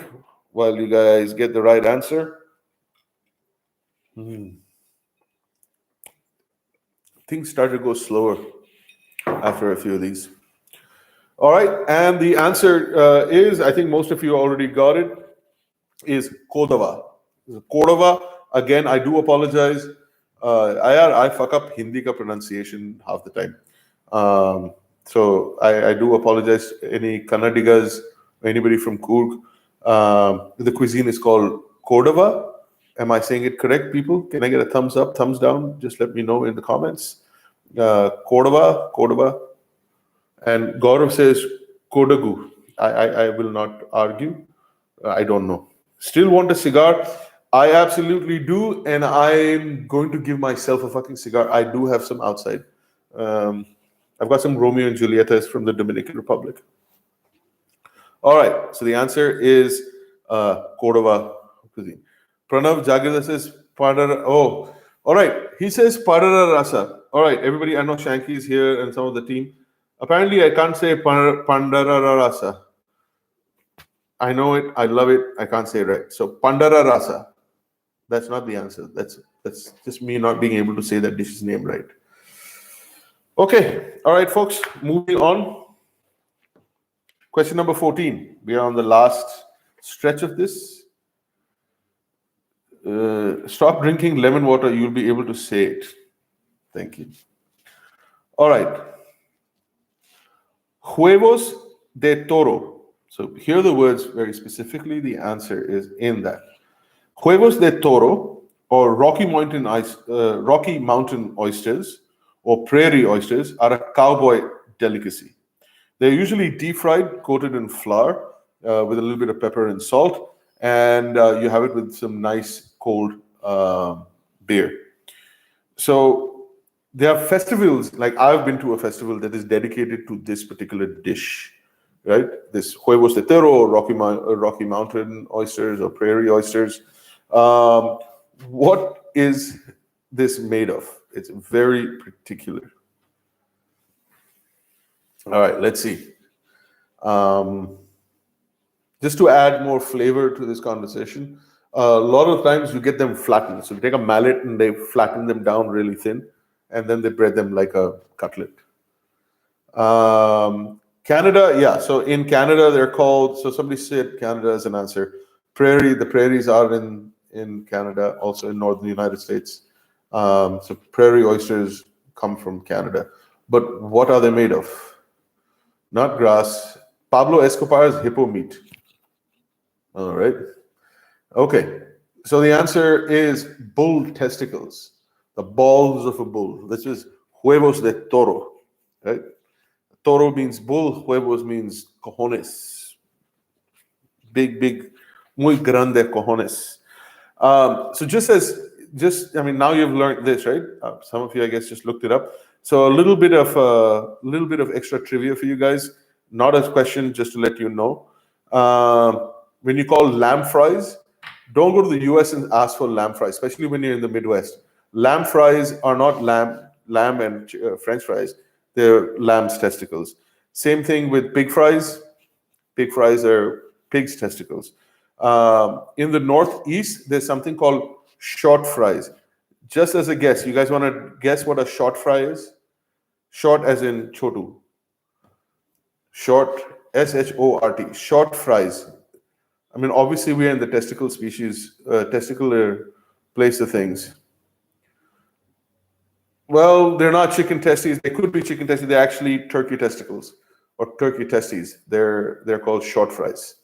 while you guys get the right answer. Things start to go slower after a few of these. All right, and the answer is, I think most of you already got it, is Cordova. Cordova, again, I do apologize. I fuck up Hindi ka pronunciation half the time. So I do apologize. Any Kannadigas, anybody from Coorg. The cuisine is called Cordova. Am I saying it correct, people? Can I get a thumbs up, thumbs down? Just let me know in the comments. Cordova. And Gaurav says Kodagu. I will not argue. I don't know. Still want a cigar? I absolutely do, and I'm going to give myself a fucking cigar. I do have some outside. I've got some Romeo and Julietas from the Dominican Republic. All right, so the answer is Cordova cuisine. Pranav Jagirda says Padara. Oh, all right. He says Padara Rasa. All right, everybody. I know Shanky is here and some of the team. Apparently, I can't say Pandara Rasa. I know it. I love it. I can't say it right. So Pandara Rasa. That's not the answer. That's just me not being able to say that dish's name right. Okay. All right, folks. Moving on. Question number 14. We are on the last stretch of this. Stop drinking lemon water. You'll be able to say it. Thank you. All right. Huevos de toro. So here the words very specifically. The answer is in that. Huevos de toro, or Rocky Mountain oysters, or prairie oysters, are a cowboy delicacy. They're usually deep fried, coated in flour, with a little bit of pepper and salt, and you have it with some nice cold beer. So there are festivals, like I've been to a festival that is dedicated to this particular dish, right? This huevos de toro, or Rocky Mountain oysters, or prairie oysters. What is this made of? It's very particular. All right, let's see. Just to add more flavor to this conversation, a lot of times you get them flattened. So you take a mallet and they flatten them down really thin, and then they bread them like a cutlet. Canada, yeah. So in Canada, they're called. So somebody said Canada as an answer. The prairies are in Canada, also in northern United States. So prairie oysters come from Canada. But what are they made of? Not grass. Pablo Escobar's hippo meat. All right. Okay. So the answer is bull testicles, the balls of a bull. This is huevos de toro, right? Toro means bull, huevos means cojones. Big, muy grande cojones. So now you've learned this, right? Some of you, I guess, just looked it up. So a little bit of extra trivia for you guys. Not a question, just to let you know. When you call lamb fries, don't go to the US and ask for lamb fries, especially when you're in the Midwest. Lamb fries are not lamb and French fries. They're lamb's testicles. Same thing with pig fries. Pig fries are pig's testicles. In the Northeast, there's something called short fries. Just as a guess, you guys want to guess what a short fry is? Short as in chotu. Short, S-H-O-R-T. Short fries. I mean, obviously, we're in the testicular place of things. Well, they're not chicken testes. They could be chicken testes. They're actually turkey testicles or turkey testes. They're called short fries.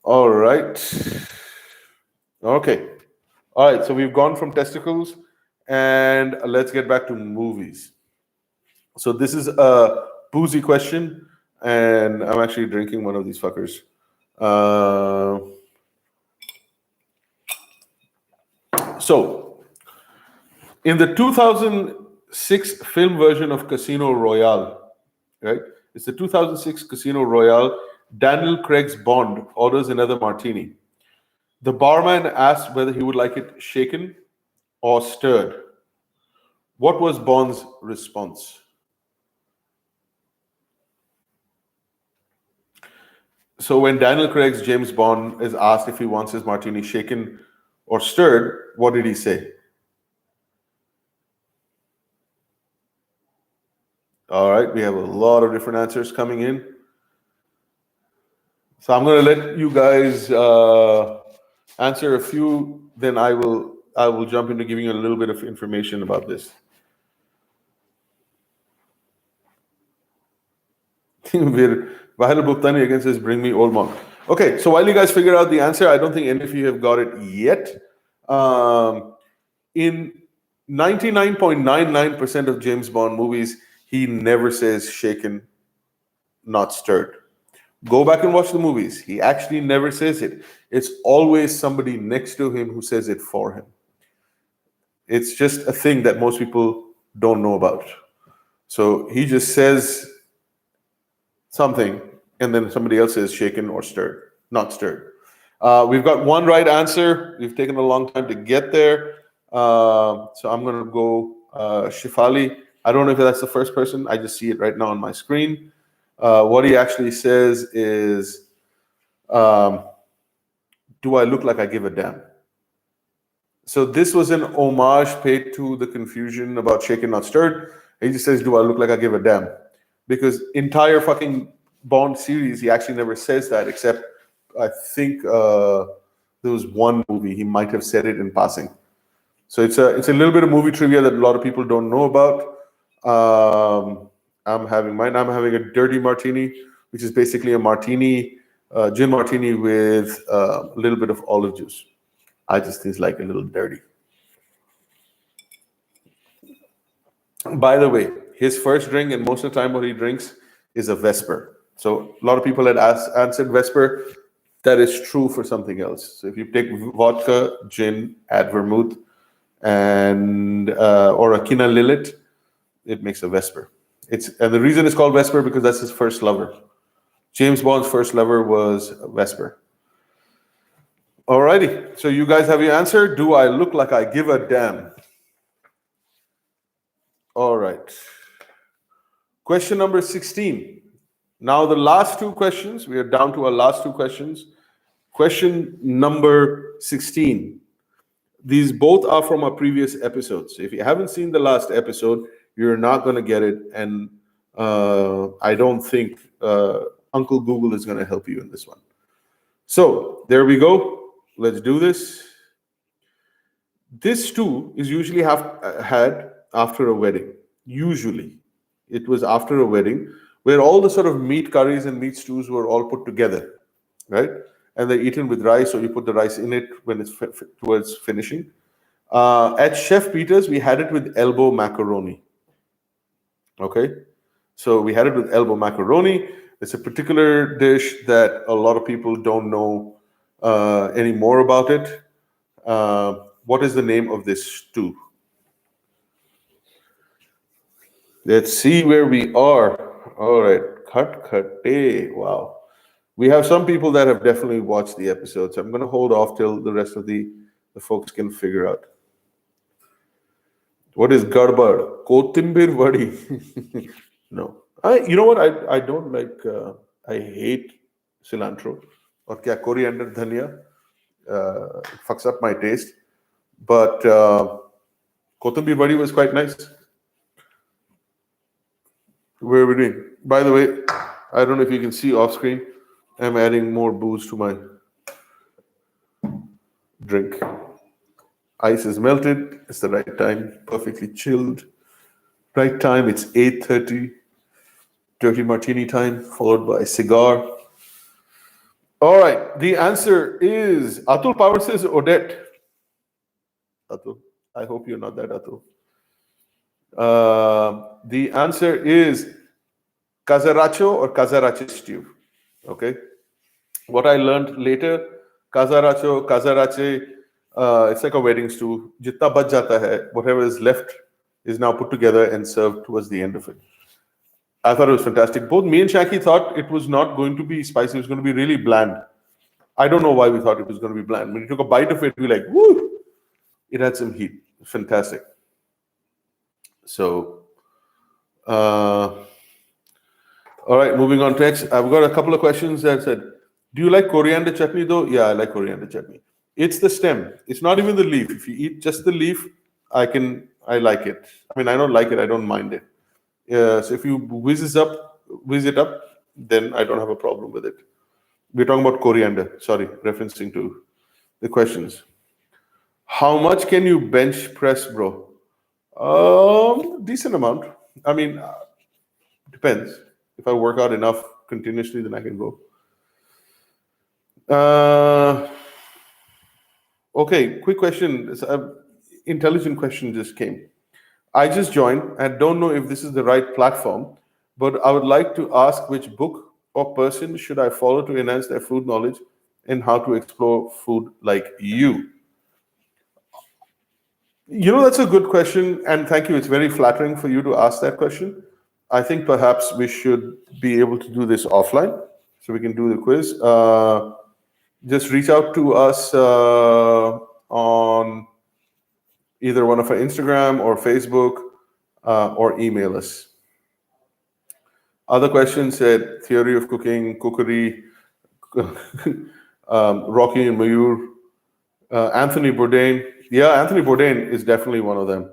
All right. Okay. All right. So we've gone from testicles, and let's get back to movies. So this is a boozy question, and I'm actually drinking one of these fuckers. Uh, so in the 2006 film version of Casino Royale, right? It's the 2006 Casino Royale. Daniel Craig's Bond orders another martini. The barman asked whether he would like it shaken or stirred. What was Bond's response? So when Daniel Craig's James Bond is asked if he wants his martini shaken or stirred, what did he say? All right, we have a lot of different answers coming in. So I'm going to let you guys answer a few. Then I will jump into giving you a little bit of information about this. Vahil Bhuktani again says, "Bring me old monk." Okay, so while you guys figure out the answer, I don't think any of you have got it yet. In 99.99% of James Bond movies, he never says shaken, not stirred. Go back and watch the movies. He actually never says it. It's always somebody next to him who says it for him. It's just a thing that most people don't know about. So he just says something, and then somebody else says shaken or stirred, not stirred. We've got one right answer. We've taken a long time to get there. So I'm going to go Shifali. I don't know if that's the first person. I just see it right now on my screen. What he actually says is, do I look like I give a damn? So this was an homage paid to the confusion about shaken, not stirred. He just says, do I look like I give a damn? Because entire fucking Bond series, he actually never says that, except I think there was one movie he might have said it in passing. So it's a little bit of movie trivia that a lot of people don't know about. I'm having mine. I'm having a dirty martini, which is basically a martini, gin martini with a little bit of olive juice. I just think it's like a little dirty. By the way, his first drink and most of the time what he drinks is a Vesper. So a lot of people had answered Vesper. That is true for something else. So if you take vodka, gin, add vermouth, and or a Kina Lillet, it makes a Vesper. And the reason it's called Vesper because that's his first lover. James Bond's first lover was Vesper. Alrighty, so you guys have your answer. Do I look like I give a damn? All right. Question number 16. Now the last two questions, we are down to our last two questions. Question number 16. These both are from our previous episodes. If you haven't seen the last episode, you're not going to get it. And I don't think Uncle Google is going to help you in this one. So there we go. Let's do this. This stew is usually had after a wedding. Usually. It was after a wedding where all the sort of meat curries and meat stews were all put together, right? And they're eaten with rice, or you put the rice in it when it's towards finishing. At Chef Peter's, we had it with elbow macaroni. Okay? So we had it with elbow macaroni. It's a particular dish that a lot of people don't know any more about it. What is the name of this stew? Let's see where we are. All right. Khatkate. Wow. We have some people that have definitely watched the episode, so I'm going to hold off till the rest of the folks can figure out. What is garbar? Kotimbir vadi. No. You know what? I don't like, I hate cilantro. Or kya coriander dhania. It fucks up my taste. But Kotimbir vadi was quite nice. Where are we doing? By the way, I don't know if you can see off screen, I'm adding more booze to my drink. Ice is melted. It's the right time. Perfectly chilled. Right time. It's 8:30. Dirty martini time, followed by cigar. All right. The answer is Atul Power says Odette. Atul. I hope you're not that Atul. The answer is Casaracho or Casarache stew. Okay. What I learned later, Casarache, it's like a wedding stew. Jitna bach jata hai, whatever is left is now put together and served towards the end of it. I thought it was fantastic. Both me and Shaki thought it was not going to be spicy. It was going to be really bland. I don't know why we thought it was going to be bland. When you took a bite of it, we were like, woo! It had some heat. Fantastic. So, all right, moving on to next. I've got a couple of questions that said, do you like coriander chutney though? Yeah, I like coriander chutney. It's the stem. It's not even the leaf. If you eat just the leaf, I like it. I mean, I don't like it. I don't mind it. So if you whiz it up, then I don't have a problem with it. We're talking about coriander. Sorry, referencing to the questions. How much can you bench press, bro? Decent amount. I mean, depends. If I work out enough continuously, then I can go. Okay, quick question. Intelligent question just came. I just joined and don't know if this is the right platform, but I would like to ask which book or person should I follow to enhance their food knowledge and how to explore food like you? That's a good question, and thank you. It's very flattering for you to ask that question. I think perhaps we should be able to do this offline, so we can do the quiz. Just reach out to us on either one of our Instagram or Facebook, or email us. Other questions said theory of cooking, cookery, Rocky and Mayur, Anthony Bourdain. Yeah, Anthony Bourdain is definitely one of them.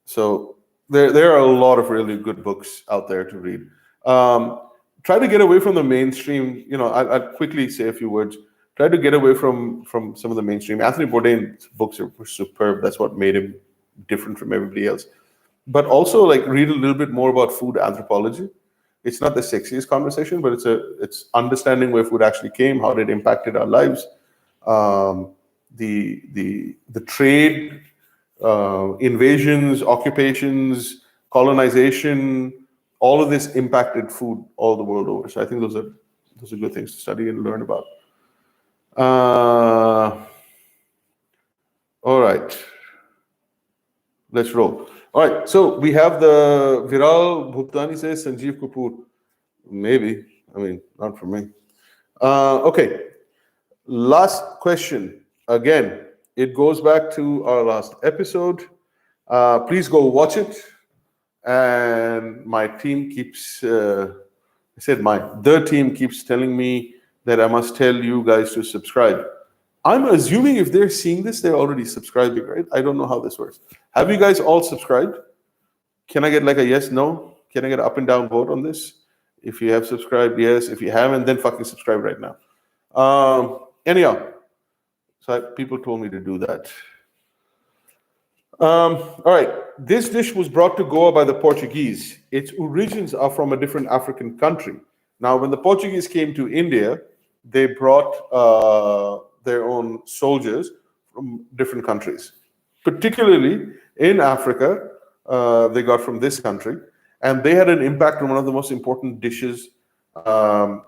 So there are a lot of really good books out there to read. Try to get away from the mainstream. I'll quickly say a few words. Try to get away from some of the mainstream. Anthony Bourdain's books are superb. That's what made him different from everybody else. But also, like, read a little bit more about food anthropology. It's not the sexiest conversation, but it's understanding where food actually came, how it impacted our lives, the trade, invasions, occupations, colonization. All of this impacted food all the world over. So I think those are good things to study and learn about. All right, let's roll. All right, so we have the Viral Bhuptani says Sanjeev Kapoor. Maybe. I mean, not for me. Okay, last question. Again, it goes back to our last episode. Please go watch it. And my team keeps, the team keeps telling me that I must tell you guys to subscribe. I'm assuming if they're seeing this, they're already subscribing, right? I don't know how this works. Have you guys all subscribed? Can I get like a yes, no? Can I get an up and down vote on this? If you have subscribed, yes. If you haven't, then fucking subscribe right now. Anyhow, so people told me to do that. All right. This dish was brought to Goa by the Portuguese. Its origins are from a different African country. Now, when the Portuguese came to India, they brought their own soldiers from different countries. Particularly in Africa, they got from this country. And they had an impact on one of the most important dishes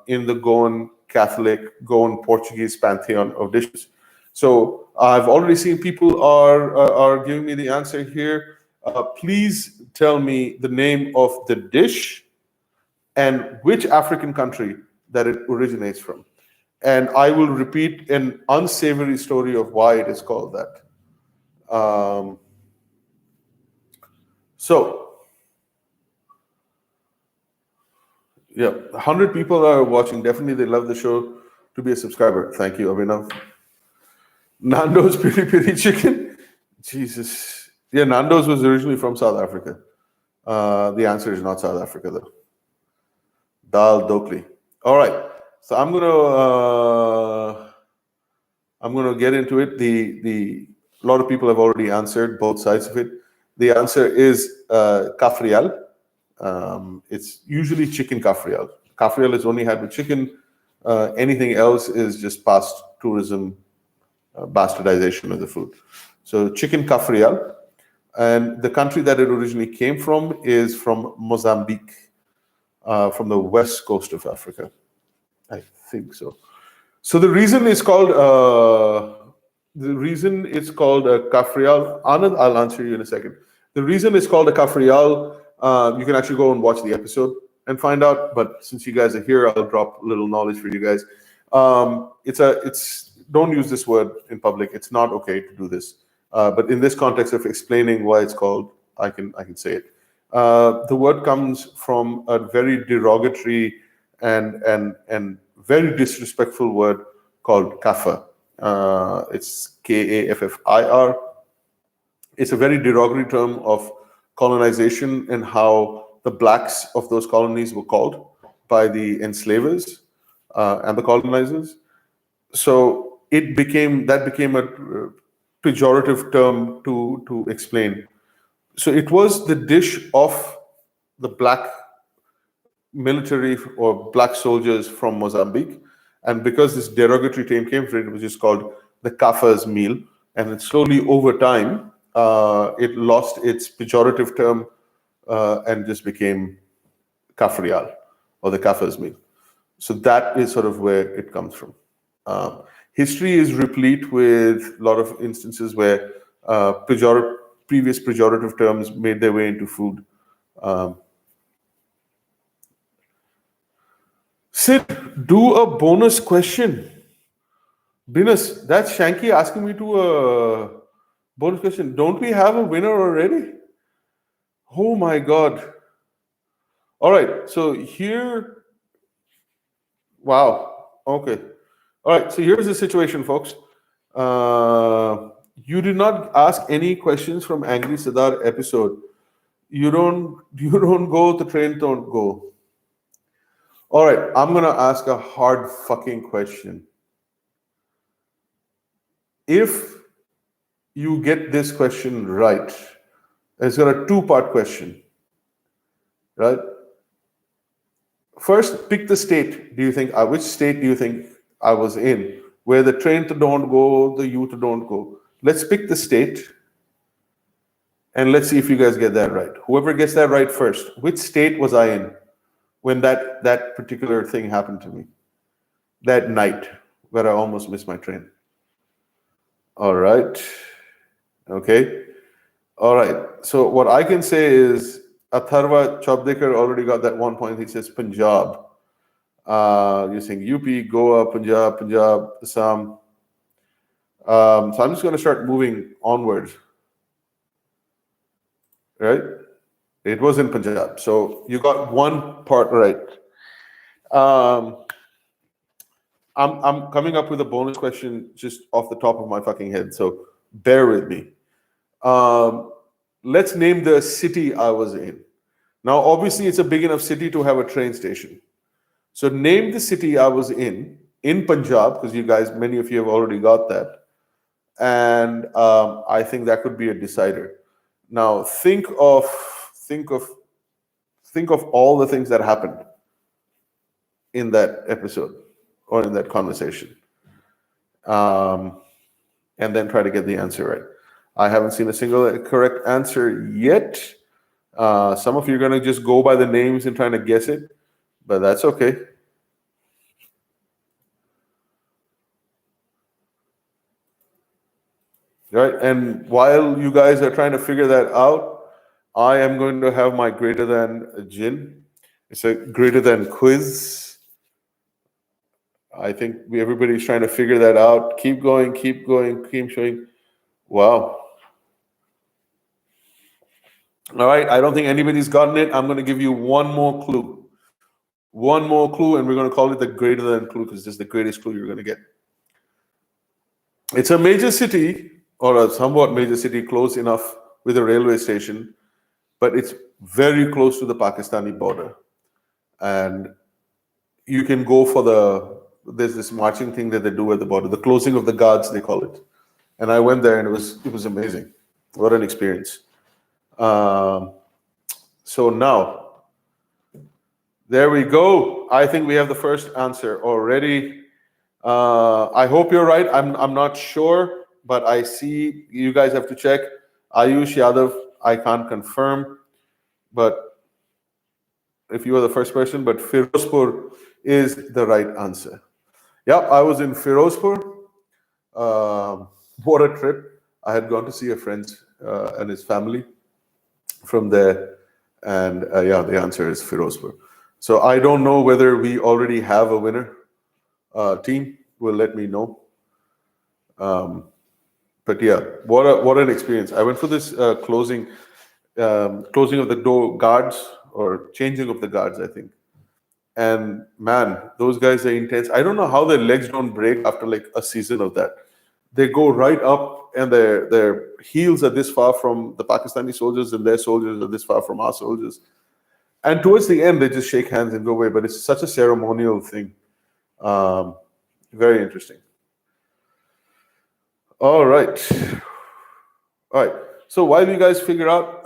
in the Goan Catholic, Goan Portuguese pantheon of dishes. So I've already seen people are giving me the answer here. Please tell me the name of the dish and which African country that it originates from. And I will repeat an unsavory story of why it is called that. Yeah, 100 people are watching. Definitely, they love the show. To be a subscriber. Thank you, Abhinav. Nando's Piri Piri Chicken. Jesus. Yeah, Nando's was originally from South Africa. The answer is not South Africa, though. Dal Dokli. All right. So I'm going to I'm going to get into it. The A lot of people have already answered both sides of it. The answer is kafrial. It's usually chicken kafrial. Kafrial is only had with chicken. Anything else is just past tourism bastardization of the food. So chicken kafrial, and the country that it originally came from is from Mozambique, from the west coast of Africa. I think so. So the reason it's called a kafrial. Anand, I'll answer you in a second. The reason it's called a kafrial, you can actually go and watch the episode and find out. But since you guys are here, I'll drop a little knowledge for you guys. It's don't use this word in public. It's not okay to do this. But in this context of explaining why it's called, I can say it. The word comes from a very derogatory and very disrespectful word called kafir. It's Kaffir. It's a very derogatory term of colonization and how the blacks of those colonies were called by the enslavers and the colonizers. So it became a pejorative term to explain. So it was the dish of the black military or black soldiers from Mozambique, and because this derogatory term came from it, was just called the Kafir's meal, and then slowly over time it lost its pejorative term and just became Kafrial or the Kafir's meal. So that is sort of where it comes from. History is replete with a lot of instances where previous pejorative terms made their way into food. Sid, do a bonus question. Venus, that's Shanky asking me to a bonus question. Don't we have a winner already? Oh my God. All right, so here, wow, okay. All right, so here's the situation, folks. You did not ask any questions from Angry Sadar episode. You don't go, the train don't go. All right, I'm gonna ask a hard fucking question. If you get this question right, it's got a two-part question, right? First, pick the state. Which state do you think I was in, where the train to don't go, the you to don't go? Let's pick the state, and let's see if you guys get that right. Whoever gets that right first, which state was I in when that particular thing happened to me? That night where I almost missed my train. All right. Okay. All right. So what I can say is Atharva Chobdekar already got that 1 point. He says Punjab. You're saying UP, Goa, Punjab, Assam. So I'm just going to start moving onwards. Right? It was in Punjab. So you got one part right. I'm coming up with a bonus question just off the top of my fucking head. So bear with me. Let's name the city I was in. Now, obviously, it's a big enough city to have a train station. So name the city I was in Punjab, because you guys, many of you have already got that. And I think that could be a decider. Now, think of all the things that happened in that episode or in that conversation. And then try to get the answer right. I haven't seen a single correct answer yet. Some of you are going to just go by the names and trying to guess it, but that's okay. Right? And while you guys are trying to figure that out, I am going to have my greater than gin. It's a greater than quiz. I think everybody's trying to figure that out. Keep going, keep showing. Wow. All right, I don't think anybody's gotten it. I'm going to give you one more clue. One more clue, and we're going to call it the greater than clue because this is the greatest clue you're going to get. It's a major city, or a somewhat major city, close enough with a railway station, but it's very close to the Pakistani border. And you can go for there's this marching thing that they do at the border, the closing of the guards, they call it. And I went there, and it was amazing. What an experience. Um, so now, there we go. I think we have the first answer already. I hope you're right. I'm not sure, but I see you guys have to check. Ayush Yadav, I can't confirm, but if you are the first person, but Firozpur is the right answer. Yep, I was in Firozpur. What a trip. I had gone to see a friend and his family from there. And yeah, the answer is Firozpur. So I don't know whether we already have a winner. Team will let me know. But yeah, what an experience. I went for this closing of the door guards, or changing of the guards, I think. And man, those guys are intense. I don't know how their legs don't break after like a season of that. They go right up, and their heels are this far from the Pakistani soldiers, and their soldiers are this far from our soldiers. And towards the end, they just shake hands and go away. But it's such a ceremonial thing. Very interesting. All right. All right. So while you guys figure out,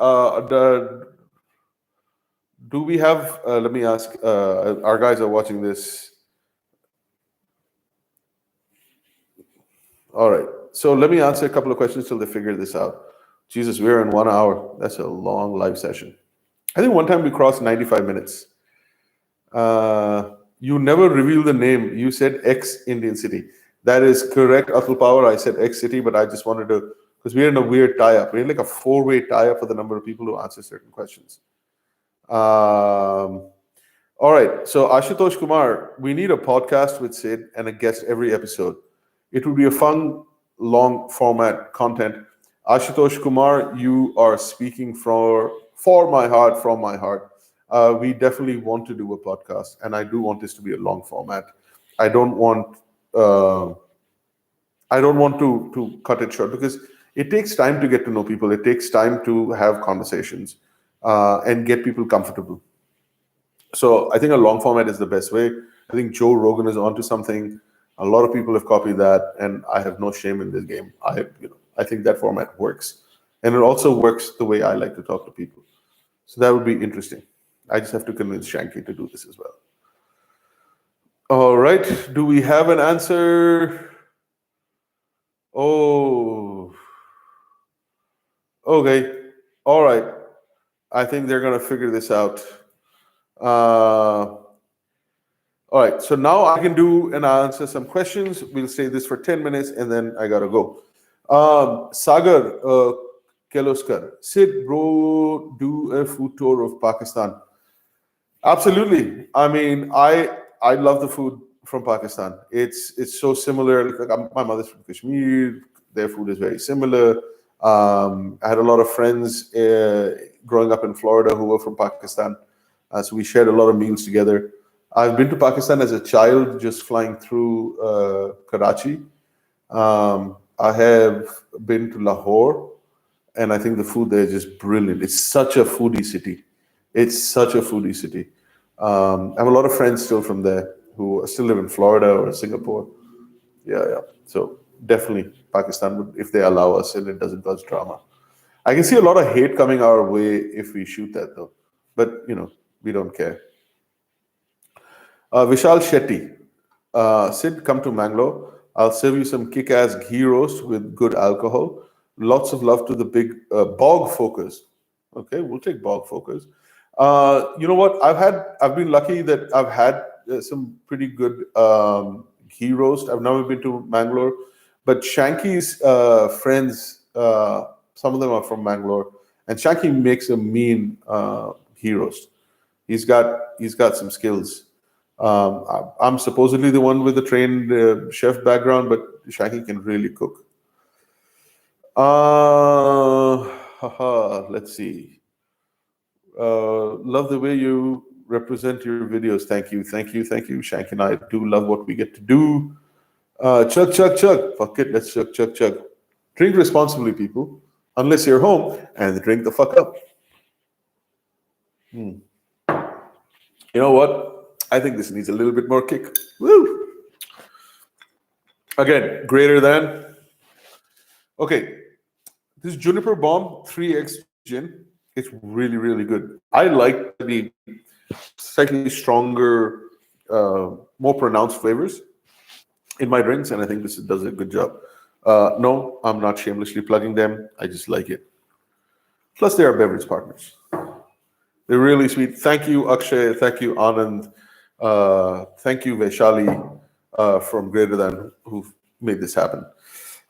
do we have? Let me ask. Our guys are watching this. All right. So let me answer a couple of questions till they figure this out. Jesus, we're in 1 hour. That's a long live session. I think one time we crossed 95 minutes. You never revealed the name. You said X Indian city. That is correct, Atul Power. I said X city, but I just wanted to, because we're in a weird tie-up. We're in like a 4-way tie-up for the number of people who answer certain questions. All right. So Ashutosh Kumar, we need a podcast with Sid and a guest every episode. It would be a fun, long format content. Ashutosh Kumar, you are speaking for my heart, from my heart. We definitely want to do a podcast, and I do want this to be a long format. I don't want to cut it short, because it takes time to get to know people. It takes time to have conversations and get people comfortable. So I think a long format is the best way. I think Joe Rogan is onto something. A lot of people have copied that, and I have no shame in this game. I think that format works, and it also works the way I like to talk to people. So that would be interesting. I just have to convince Shanky to do this as well. All right. Do we have an answer? Oh. Okay. All right. I think they're going to figure this out. All right. So now I can do and answer some questions. We'll say this for 10 minutes, and then I got to go. Sagar Keloskar. Sid, bro, do a food tour of Pakistan. Absolutely. I mean, I love the food from Pakistan. It's so similar. Like, my mother's from Kashmir. Their food is very similar. I had a lot of friends growing up in Florida who were from Pakistan, so we shared a lot of meals together. I've been to Pakistan as a child, just flying through Karachi. I have been to Lahore, and I think the food there is just brilliant. It's such a foodie city. I have a lot of friends still from there who still live in Florida or Singapore. Yeah. So definitely Pakistan would, if they allow us and it doesn't cause drama. I can see a lot of hate coming our way if we shoot that, though. But, we don't care. Vishal Shetty. Sid, come to Mangalore. I'll serve you some kick-ass ghee roast with good alcohol. Lots of love to the big bog focus. Okay, we'll take bog focus. You know what? I've been lucky that I've had some pretty good ghee roast. I've never been to Mangalore, but Shanky's friends, some of them are from Mangalore, and Shanky makes a mean ghee roast. He's got some skills. I'm supposedly the one with the trained chef background, but Shanky can really cook. Let's see. Love the way you represent your videos. Thank you. Shanky and I do love what we get to do. Chug. Fuck it, let's chug. Drink responsibly, people. Unless you're home, and drink the fuck up. You know what? I think this needs a little bit more kick. Woo! Again, greater than. Okay, this Juniper Bomb 3X gin, it's really, really good. I like the slightly stronger, more pronounced flavors in my drinks, and I think this does a good job. No, I'm not shamelessly plugging them. I just like it. Plus, they are beverage partners. They're really sweet. Thank you, Akshay. Thank you, Anand. Thank you, Vaishali, from Greater Than, who made this happen.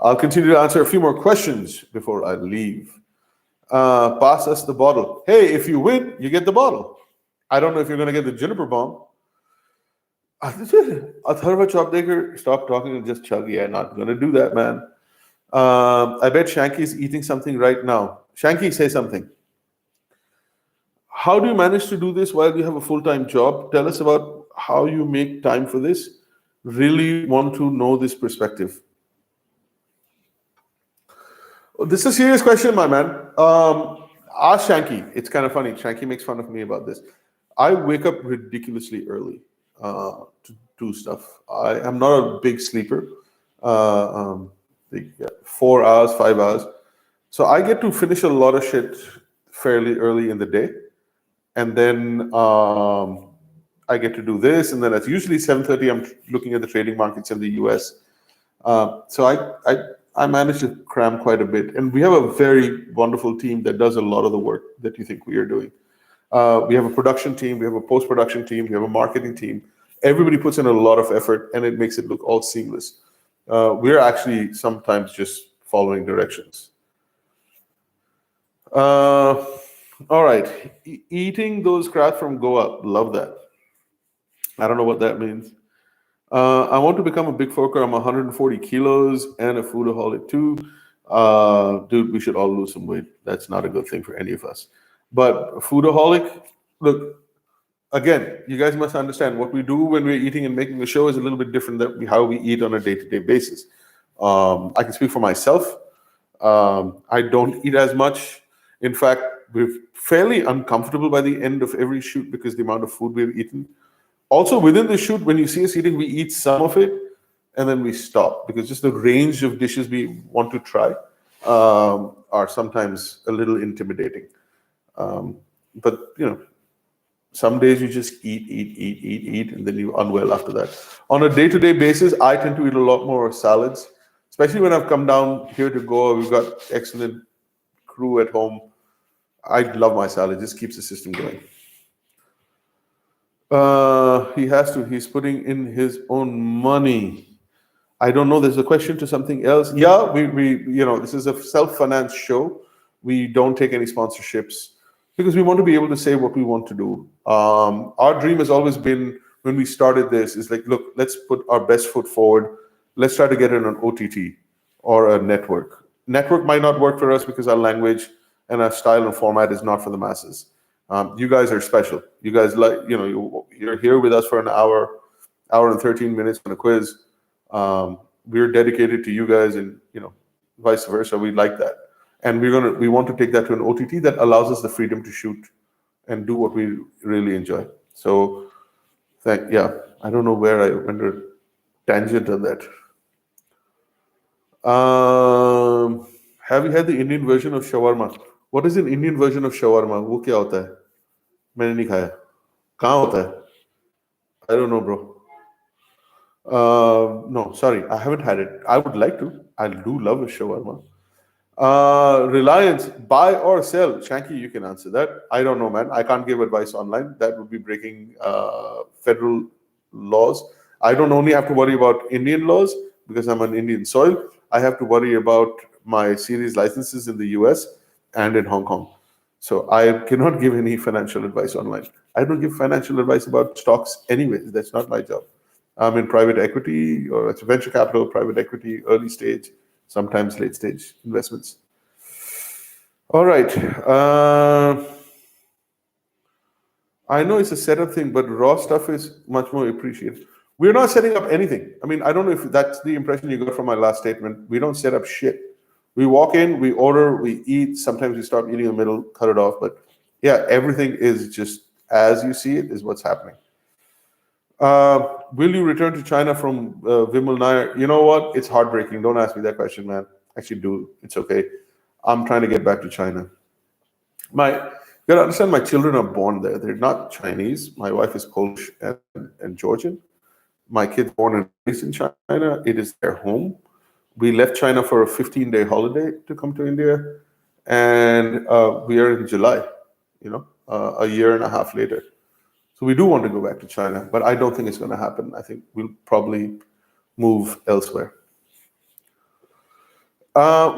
I'll continue to answer a few more questions before I leave. Pass us the bottle. Hey, if you win, you get the bottle. I don't know if you're going to get the Juniper Bomb. Atharva Chopdaker, stop talking and just chug. Yeah, not going to do that, man. I bet Shanky's eating something right now. Shanky, say something. How do you manage to do this while you have a full-time job? Tell us about how you make time for this. Really want to know this perspective. This is a serious question, my man. Ask Shanky. It's kind of funny. Shanky makes fun of me about this. I wake up ridiculously early to do stuff. I am not a big sleeper. 4 hours, 5 hours. So I get to finish a lot of shit fairly early in the day. And then I get to do this. And then it's usually 7:30. I'm looking at the trading markets in the US. So I managed to cram quite a bit. And we have a very wonderful team that does a lot of the work that you think we are doing. We have a production team, we have a post-production team, we have a marketing team. Everybody puts in a lot of effort and it makes it look all seamless. We're actually sometimes just following directions. All right. Eating those crabs from Goa, love that. I don't know what that means. I want to become a big foker. I'm 140 kilos and a foodaholic too. Dude, we should all lose some weight. That's not a good thing for any of us. But foodaholic, look, again, you guys must understand what we do when we're eating and making the show is a little bit different than how we eat on a day-to-day basis. I can speak for myself. I don't eat as much. In fact, we're fairly uncomfortable by the end of every shoot because the amount of food we've eaten. Also, within the shoot, when you see us eating, we eat some of it and then we stop because just the range of dishes we want to try are sometimes a little intimidating. But some days you just eat, and then you're unwell after that. On a day-to-day basis, I tend to eat a lot more salads, especially when I've come down here to Goa. We've got excellent crew at home. I love my salad. It just keeps the system going. He has to. He's putting in his own money. I don't know. There's a question to something else. Yeah, we this is a self-financed show. We don't take any sponsorships because we want to be able to say what we want to do. Our dream has always been, when we started this, is like, look, let's put our best foot forward. Let's try to get in an OTT or a network. Network might not work for us because our language and our style and format is not for the masses. You guys are special. You guys you're here with us for an hour and 13 minutes on a quiz. We're dedicated to you guys, and vice versa. We like that, and we want to take that to an OTT that allows us the freedom to shoot and do what we really enjoy. So, I don't know where I went a tangent on that. Have you had the Indian version of shawarma? What is an Indian version of shawarma? वो क्या होता है? मैंने नहीं खाया. कहाँ होता है? I don't know, bro. No, sorry, I haven't had it. I would like to. I do love a shawarma. Reliance, buy or sell? Shanky, you can answer that. I don't know, man. I can't give advice online. That would be breaking federal laws. I don't only have to worry about Indian laws because I'm on Indian soil. I have to worry about my series licenses in the US and in Hong Kong. So I cannot give any financial advice online. I don't give financial advice about stocks anyways. That's not my job. I'm in private equity, or it's venture capital, private equity, early stage, sometimes late stage investments. All right. I know it's a setup thing, but raw stuff is much more appreciated. We're not setting up anything. I mean, I don't know if that's the impression you got from my last statement. We don't set up shit. We walk in, we order, we eat. Sometimes we stop eating in the middle, cut it off. But yeah, everything is just as you see it is what's happening. Will you return to China from Vimal Nair? You know what? It's heartbreaking. Don't ask me that question, man. Actually, do. It's okay. I'm trying to get back to China. You gotta understand, my children are born there. They're not Chinese. My wife is Polish and Georgian. My kid's born and raised in China. It is their home. We left China for a 15-day holiday to come to India, and we are in July. A year and a half later. So we do want to go back to China, but I don't think it's going to happen. I think we'll probably move elsewhere.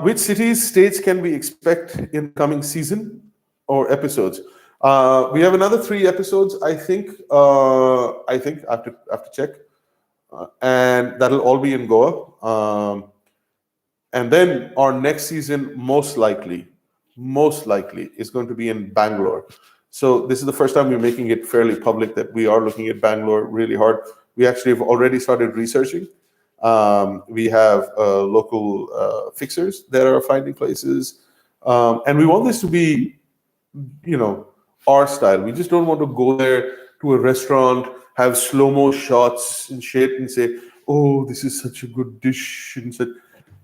Which cities, states can we expect in the coming season or episodes? We have another 3 episodes, I think. I have to check, and that'll all be in Goa. And then our next season, most likely, is going to be in Bangalore. So this is the first time we're making it fairly public that we are looking at Bangalore really hard. We actually have already started researching. We have local fixers that are finding places, and we want this to be, our style. We just don't want to go there to a restaurant, have slow-mo shots and shit, and say, "Oh, this is such a good dish," and such.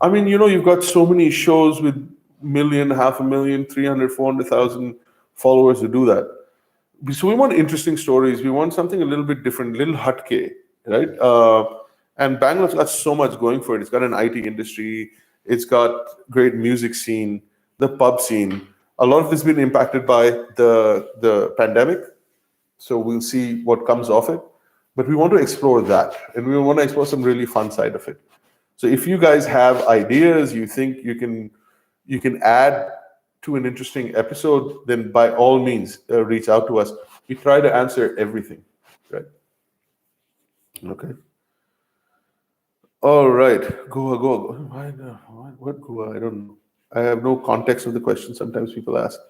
I mean, you've got so many shows with million, 500,000, 300, 400,000 followers to do that. So we want interesting stories. We want something a little bit different, little hutke, right? And Bangalore's got so much going for it. It's got an IT industry. It's got great music scene, the pub scene. A lot of this has been impacted by the pandemic. So we'll see what comes of it. But we want to explore that. And we want to explore some really fun side of it. So if you guys have ideas, you think you can add to an interesting episode, then by all means, reach out to us. We try to answer everything, right? Okay. All right. Goa. What Goa? I don't know. I have no context of the question. Sometimes people ask.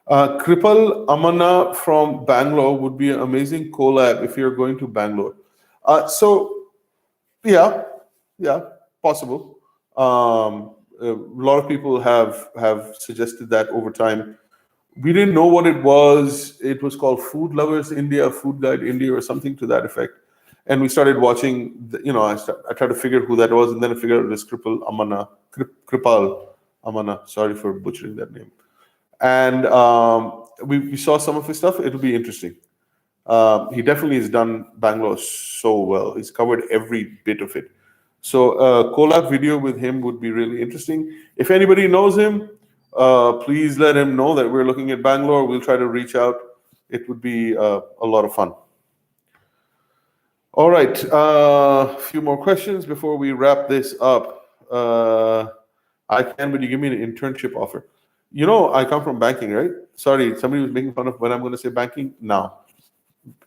Kripal Amana from Bangalore would be an amazing collab if you're going to Bangalore. Yeah, possible. A lot of people have suggested that over time. We didn't know what it was. It was called Food Lovers India, Food Guide India, or something to that effect. And we started watching. I tried to figure who that was, and then I figured it was Kripal Amana. Sorry for butchering that name. And we saw some of his stuff. It'll be interesting. He definitely has done Bangalore so well. He's covered every bit of it. So a collab video with him would be really interesting. If anybody knows him, please let him know that we're looking at Bangalore. We'll try to reach out. It would be a lot of fun. All right, a few more questions before we wrap this up. I can, but you give me an internship offer. I come from banking, right? Sorry, somebody was making fun of when I'm going to say banking. Now,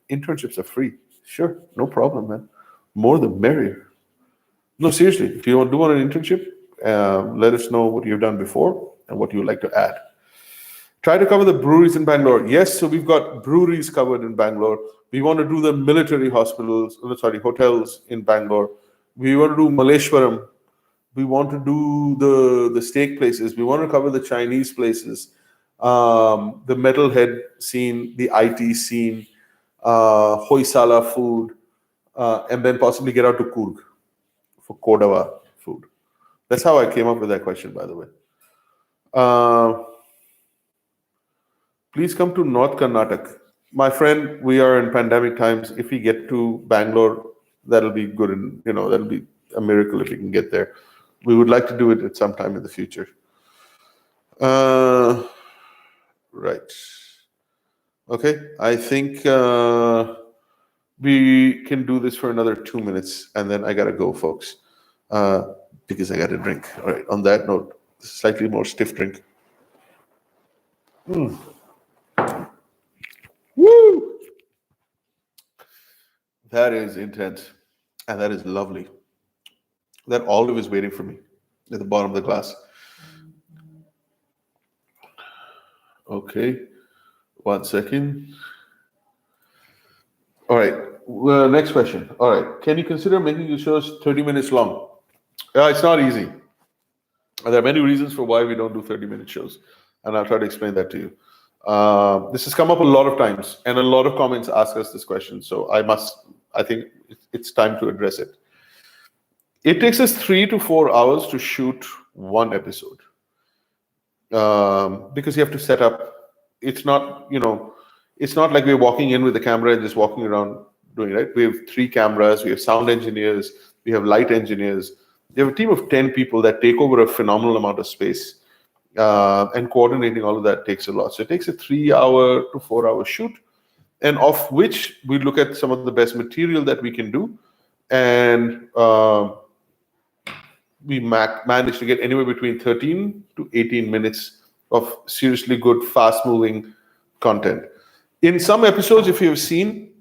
internships are free. Sure, no problem, man. More the merrier. No, seriously, if you do want an internship, let us know what you've done before and what you would like to add. Try to cover the breweries in Bangalore. Yes, so we've got breweries covered in Bangalore. We want to do the military hotels in Bangalore. We want to do Malleshwaram. We want to do the steak places. We want to cover the Chinese places, the metalhead scene, the IT scene, Hoysala food, and then possibly get out to Coorg for Kodava food. That's how I came up with that question, by the way. Please come to North Karnataka. My friend, we are in pandemic times. If we get to Bangalore, that'll be good. And, that'll be a miracle if we can get there. We would like to do it at some time in the future. Right. Okay. I think we can do this for another 2 minutes, and then I got to go, folks, because I got to drink. All right. On that note, slightly more stiff drink. Woo! That is intense, and that is lovely. That olive is waiting for me at the bottom of the glass. Okay, 1 second. All right, next question. All right, can you consider making your shows 30 minutes long? It's not easy. There are many reasons for why we don't do 30-minute shows, and I'll try to explain that to you. This has come up a lot of times, and a lot of comments ask us this question, so I must I think it's time to address it. It takes us 3 to 4 hours to shoot one episode, because you have to set up. It's not, it's not like we're walking in with the camera and just walking around doing it, right? We have 3 cameras, we have sound engineers, we have light engineers. We have a team of 10 people that take over a phenomenal amount of space, and coordinating all of that takes a lot. So it takes a 3-hour to 4-hour shoot, and of which we look at some of the best material that we can do, and we managed to get anywhere between 13 to 18 minutes of seriously good, fast-moving content. In some episodes, if you've seen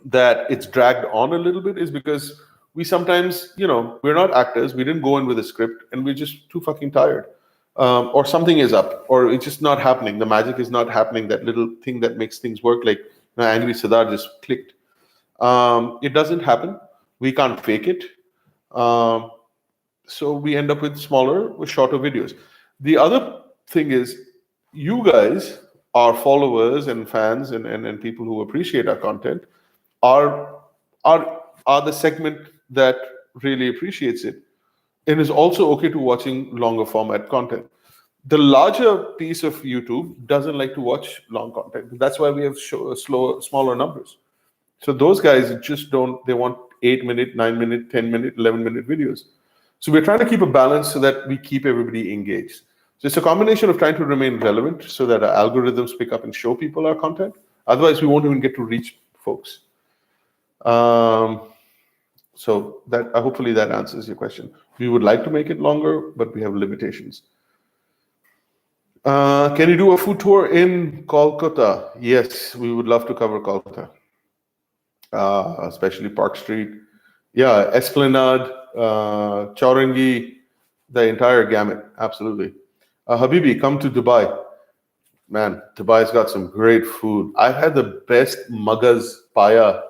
that it's dragged on a little bit, is because we sometimes, we're not actors, we didn't go in with a script, and we're just too fucking tired. Or something is up, or it's just not happening. The magic is not happening, that little thing that makes things work, like Angry Siddhar just clicked. It doesn't happen. We can't fake it. So we end up with shorter videos. The other thing is, you guys, our followers and fans and people who appreciate our content, are the segment that really appreciates it and is also okay to watching longer format content. The larger piece of YouTube doesn't like to watch long content. That's why we have smaller numbers. So those guys just don't, they want 8-minute, 9-minute, 10-minute, 11-minute videos. So we're trying to keep a balance so that we keep everybody engaged. So it's a combination of trying to remain relevant so that our algorithms pick up and show people our content. Otherwise, we won't even get to reach folks. So that hopefully that answers your question. We would like to make it longer, but we have limitations. Can you do a food tour in Kolkata? Yes, we would love to cover Kolkata, especially Park Street. Yeah, Esplanade, Chaurangi, the entire gamut. Absolutely. Habibi, come to Dubai. Man, Dubai's got some great food. I've had the best Muggah's paya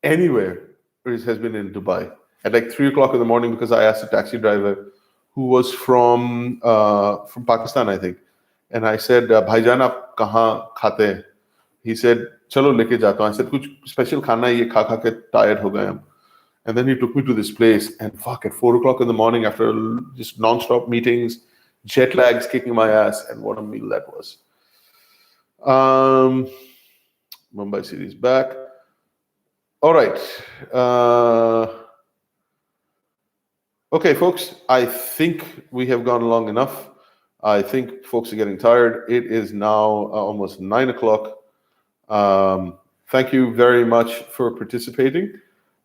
anywhere. It has been in Dubai at like 3 o'clock in the morning, because I asked a taxi driver who was from Pakistan, I think. And I said, Bhaijan, aap kahan khate hain? He said, chalo leke jata hu. I said, kuch special khana hai, ye kha ke tired ho gaye hum. And then he took me to this place, and at 4 o'clock in the morning, after just non-stop meetings, jet lags kicking my ass, and what a meal that was. Mumbai City's back. All right. Okay, folks, I think we have gone long enough. I think folks are getting tired. It is now almost 9 o'clock. Thank you very much for participating.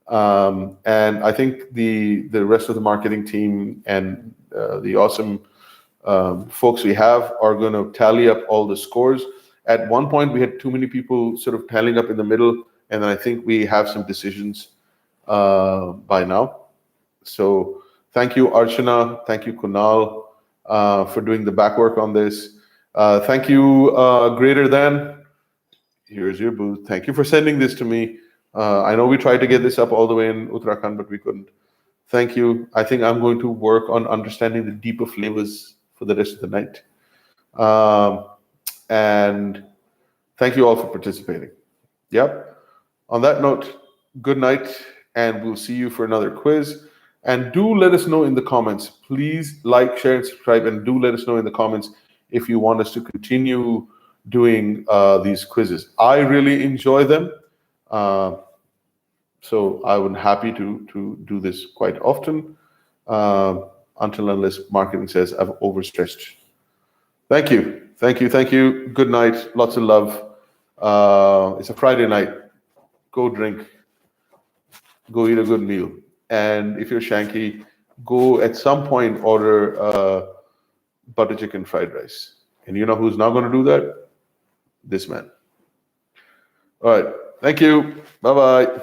And I think the rest of the marketing team and the awesome folks we have are going to tally up all the scores. At one point, we had too many people sort of tallying up in the middle, and I think we have some decisions by now. So thank you, Archana. Thank you, Kunal, for doing the back work on this. Thank you, Greater Than. Here's your booth. Thank you for sending this to me. I know we tried to get this up all the way in Uttarakhand, but we couldn't. Thank you. I think I'm going to work on understanding the deeper flavors for the rest of the night. And thank you all for participating. Yep. On that note, good night, and we'll see you for another quiz. And do let us know in the comments. Please like, share, and subscribe, and do let us know in the comments if you want us to continue doing these quizzes. I really enjoy them. So I would be happy to do this quite often, until unless marketing says I've overstretched. Thank you. Thank you. Thank you. Good night. Lots of love. It's a Friday night. Go drink. Go eat a good meal. And if you're Shanky, go at some point order butter chicken fried rice. And you know who's not going to do that? This man. All right. Thank you. Bye-bye.